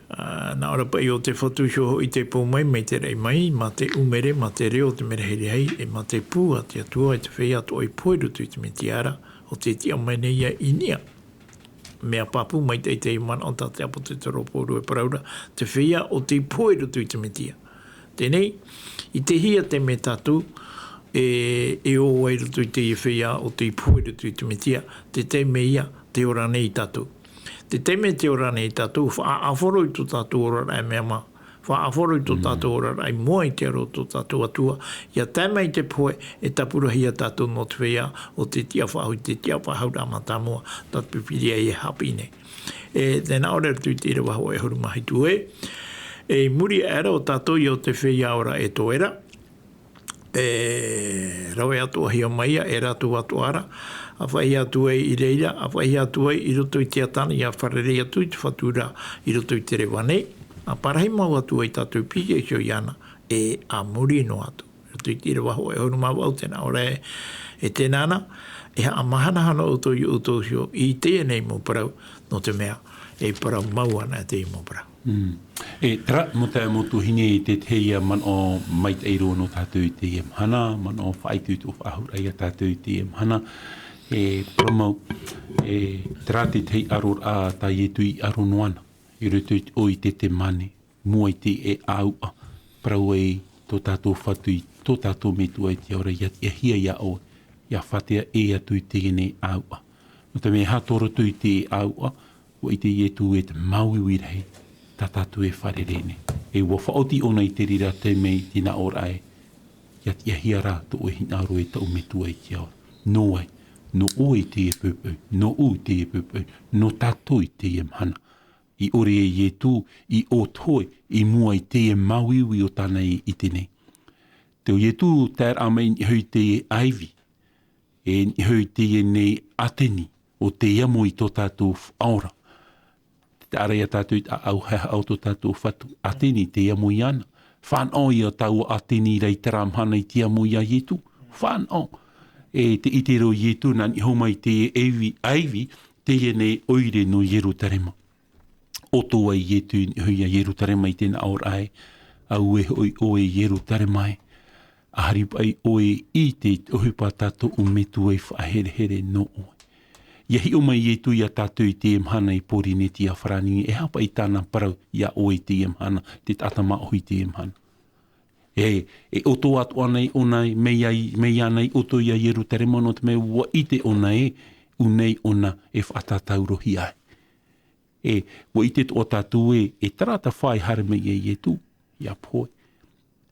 Nā ora pai o te whatuhio i te pō mai, me te rei mai, ma te umere, ma te reo te mere hei hei, e ma te pū a te atua, e te whea to i poerutu i te me tiara, o te tia mai nei a inia. Mea papu mai te man o ta te apo te toroporu e paraura, te whea o te poerutu i te me tia. Tenei, i te hia te me tatu, e o wai rutu i te i whia o te pui rutu i te metia, te meia te ora nei tatu. Te me te ora nei tatu, whaaforo i tō tatu ora rai mea ma, whaaforo i tō tatu ora rai mua i te aro tō tatu atua, ia taima i te poe e tapurahia tatu no te whia o te tia whahu, te tia whahau rama tamua, tatu pipiria e hapine. Tēnā ora rutu i te rewa hoa e huru mahi tue, e muri era o tatu i o te whia ora e toera, rawe atu ahi o maia, e ratu atu ara, a whai atu e i reira, a whai atu e i roto i te atana, i a wharere atu i te whatura i roto i te rewa nei, a parahi mau atu e tatu piki e xo iana, e a muri no atu. Roto i te rewa hoa e honu mau au tēnā ora e tēnāna, e a mahanahana uto i uto xo i te nei mo parau, no te mea, e parau mau ana te i mo parau. E tra mo te motu hine i te teia man o mait eiro no tātou i te hana, man o whaitutu o whahura i a tātou i te hana, e promau, e tra te tei aror a ta i tui aro noana, i rutu o i te mane, mua i te e aua, prau e tō tātou whatui, tō tātou metu ai te ora, ia hia ia o, ia whatea e atu i te gene aua. No te me hatoro tu i te aua, o i te ietu e te mauiwi rei, ta tatu e wharerene. E wa whaoti ona i te rira te mei tina ora e. Ia hia rā to o hina aro e tau metua i te ora. No ai, no o i te e pupu, no u te e pupu, no tato i te e mhana. I ore e ietu, i o toi, i mua i te e mauiwi o tana i tenei. Te o ietu tēr ame i hui te e aivi, e i hui te e nei ateni, o te iamo i tō tātou aura. Te arai a tātou i au heha au tō tātou whatu. Ateni te iamo i ana. Whanau i a tau ateni rei taramhana i te iamo i a ietu. Whanau. E te itero ietu nan i homa i te aivi, te e nei oire no Yerutarema. O toa i ietu i hui a Yerutarema i tēnā aur ai. Au e hoi o e Yerutarema e. A haripai o e i te ohipa tātou o metu e whahere no oi. Ia hi o mai e tu ia tātou i te mhana i pori ne tia wharani e hapa i tāna parau ia o i te mhana, te tatama o i te mhana. E oto atu anei onai, mei anei oto ia Yerutarema no te mea ua i te ona e, unei ona e whatataurohi ai. Ua i te o tātou e tarata whai harame e tu, ia poi.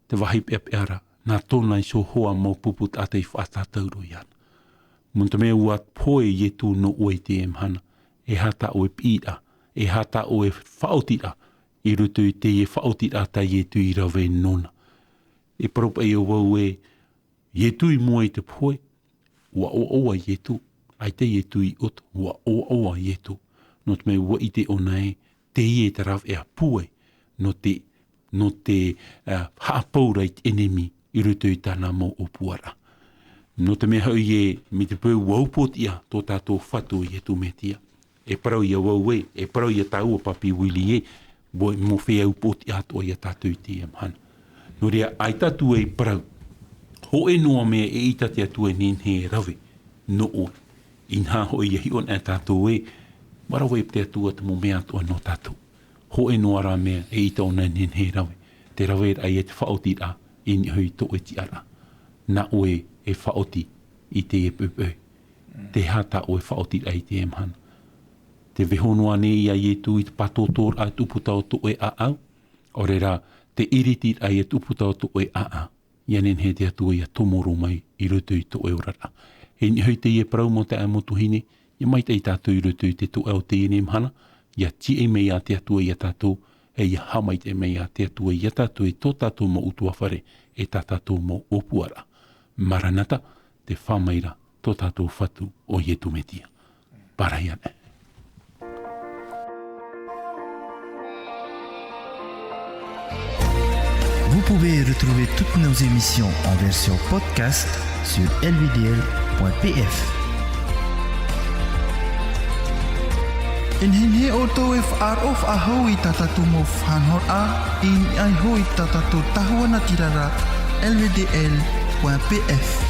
Te wahi peapeara, nā tōna i so hoa mō puput a te whatataurohi ana. Munta mea ua poe i tu no oi te mhana. E hata o e pira, e hata o e whaotira, i rutu i te e whaotira ta i tu i rawe nona. E propa i o wau e tu i mua i te poe, ua o oa i tu, ai te i tu i oto, ua o oa i tu. No te mea ua i te ona e, te i e te rawe e a poe, no te haapaura i te enemi, i rutu i tāna mo o puara. No te mea hau e me te pau waupotia tō tātou whatu i tu metia. E parau i a wau e parau i a tau o papi wili mo whea upoti ato i a tātou i te mhana. No rea, ai tātou e parau, ho e noa mea e ita te atu e nen he rawe, no o. Inha ho i a hion a tātou marawa e te atu at mo mea ato no tātou. Ho e noa ra mea e ita o nen he rawe. Te rawe ai e te whaotira i ni hui to e ti ara. Na oe e whaoti i te e pupu. Te hata o e whaoti ai te e mhana. Te wehonua ne ia i e tu i te patotor ai tuputao to e a au. Ore ra, te iritir ai e tuputao to e a au. Ianen he te atu i a tomoro mai i rutu i to e orara. He ni hui te e parau mo te amotu hine, i mai te i tātou i rutu i te to e o te ene mhana, ia ti e mei a te atu i a tātou, e ia hamai te mei a te atu i a tātou i tō tātou mo utua whare, e tā tātou mo opuara. Maranata, te whamaira, tō tātou whatu o Ietu metia. Paraiane. Vous pouvez retrouver toutes nos émissions en version podcast sur lvdl.pf. Inhinhe o tō e whaarof a hau i tātou mo whanhor a, in ai hoi tātou tahuana tirara lvdl.pf.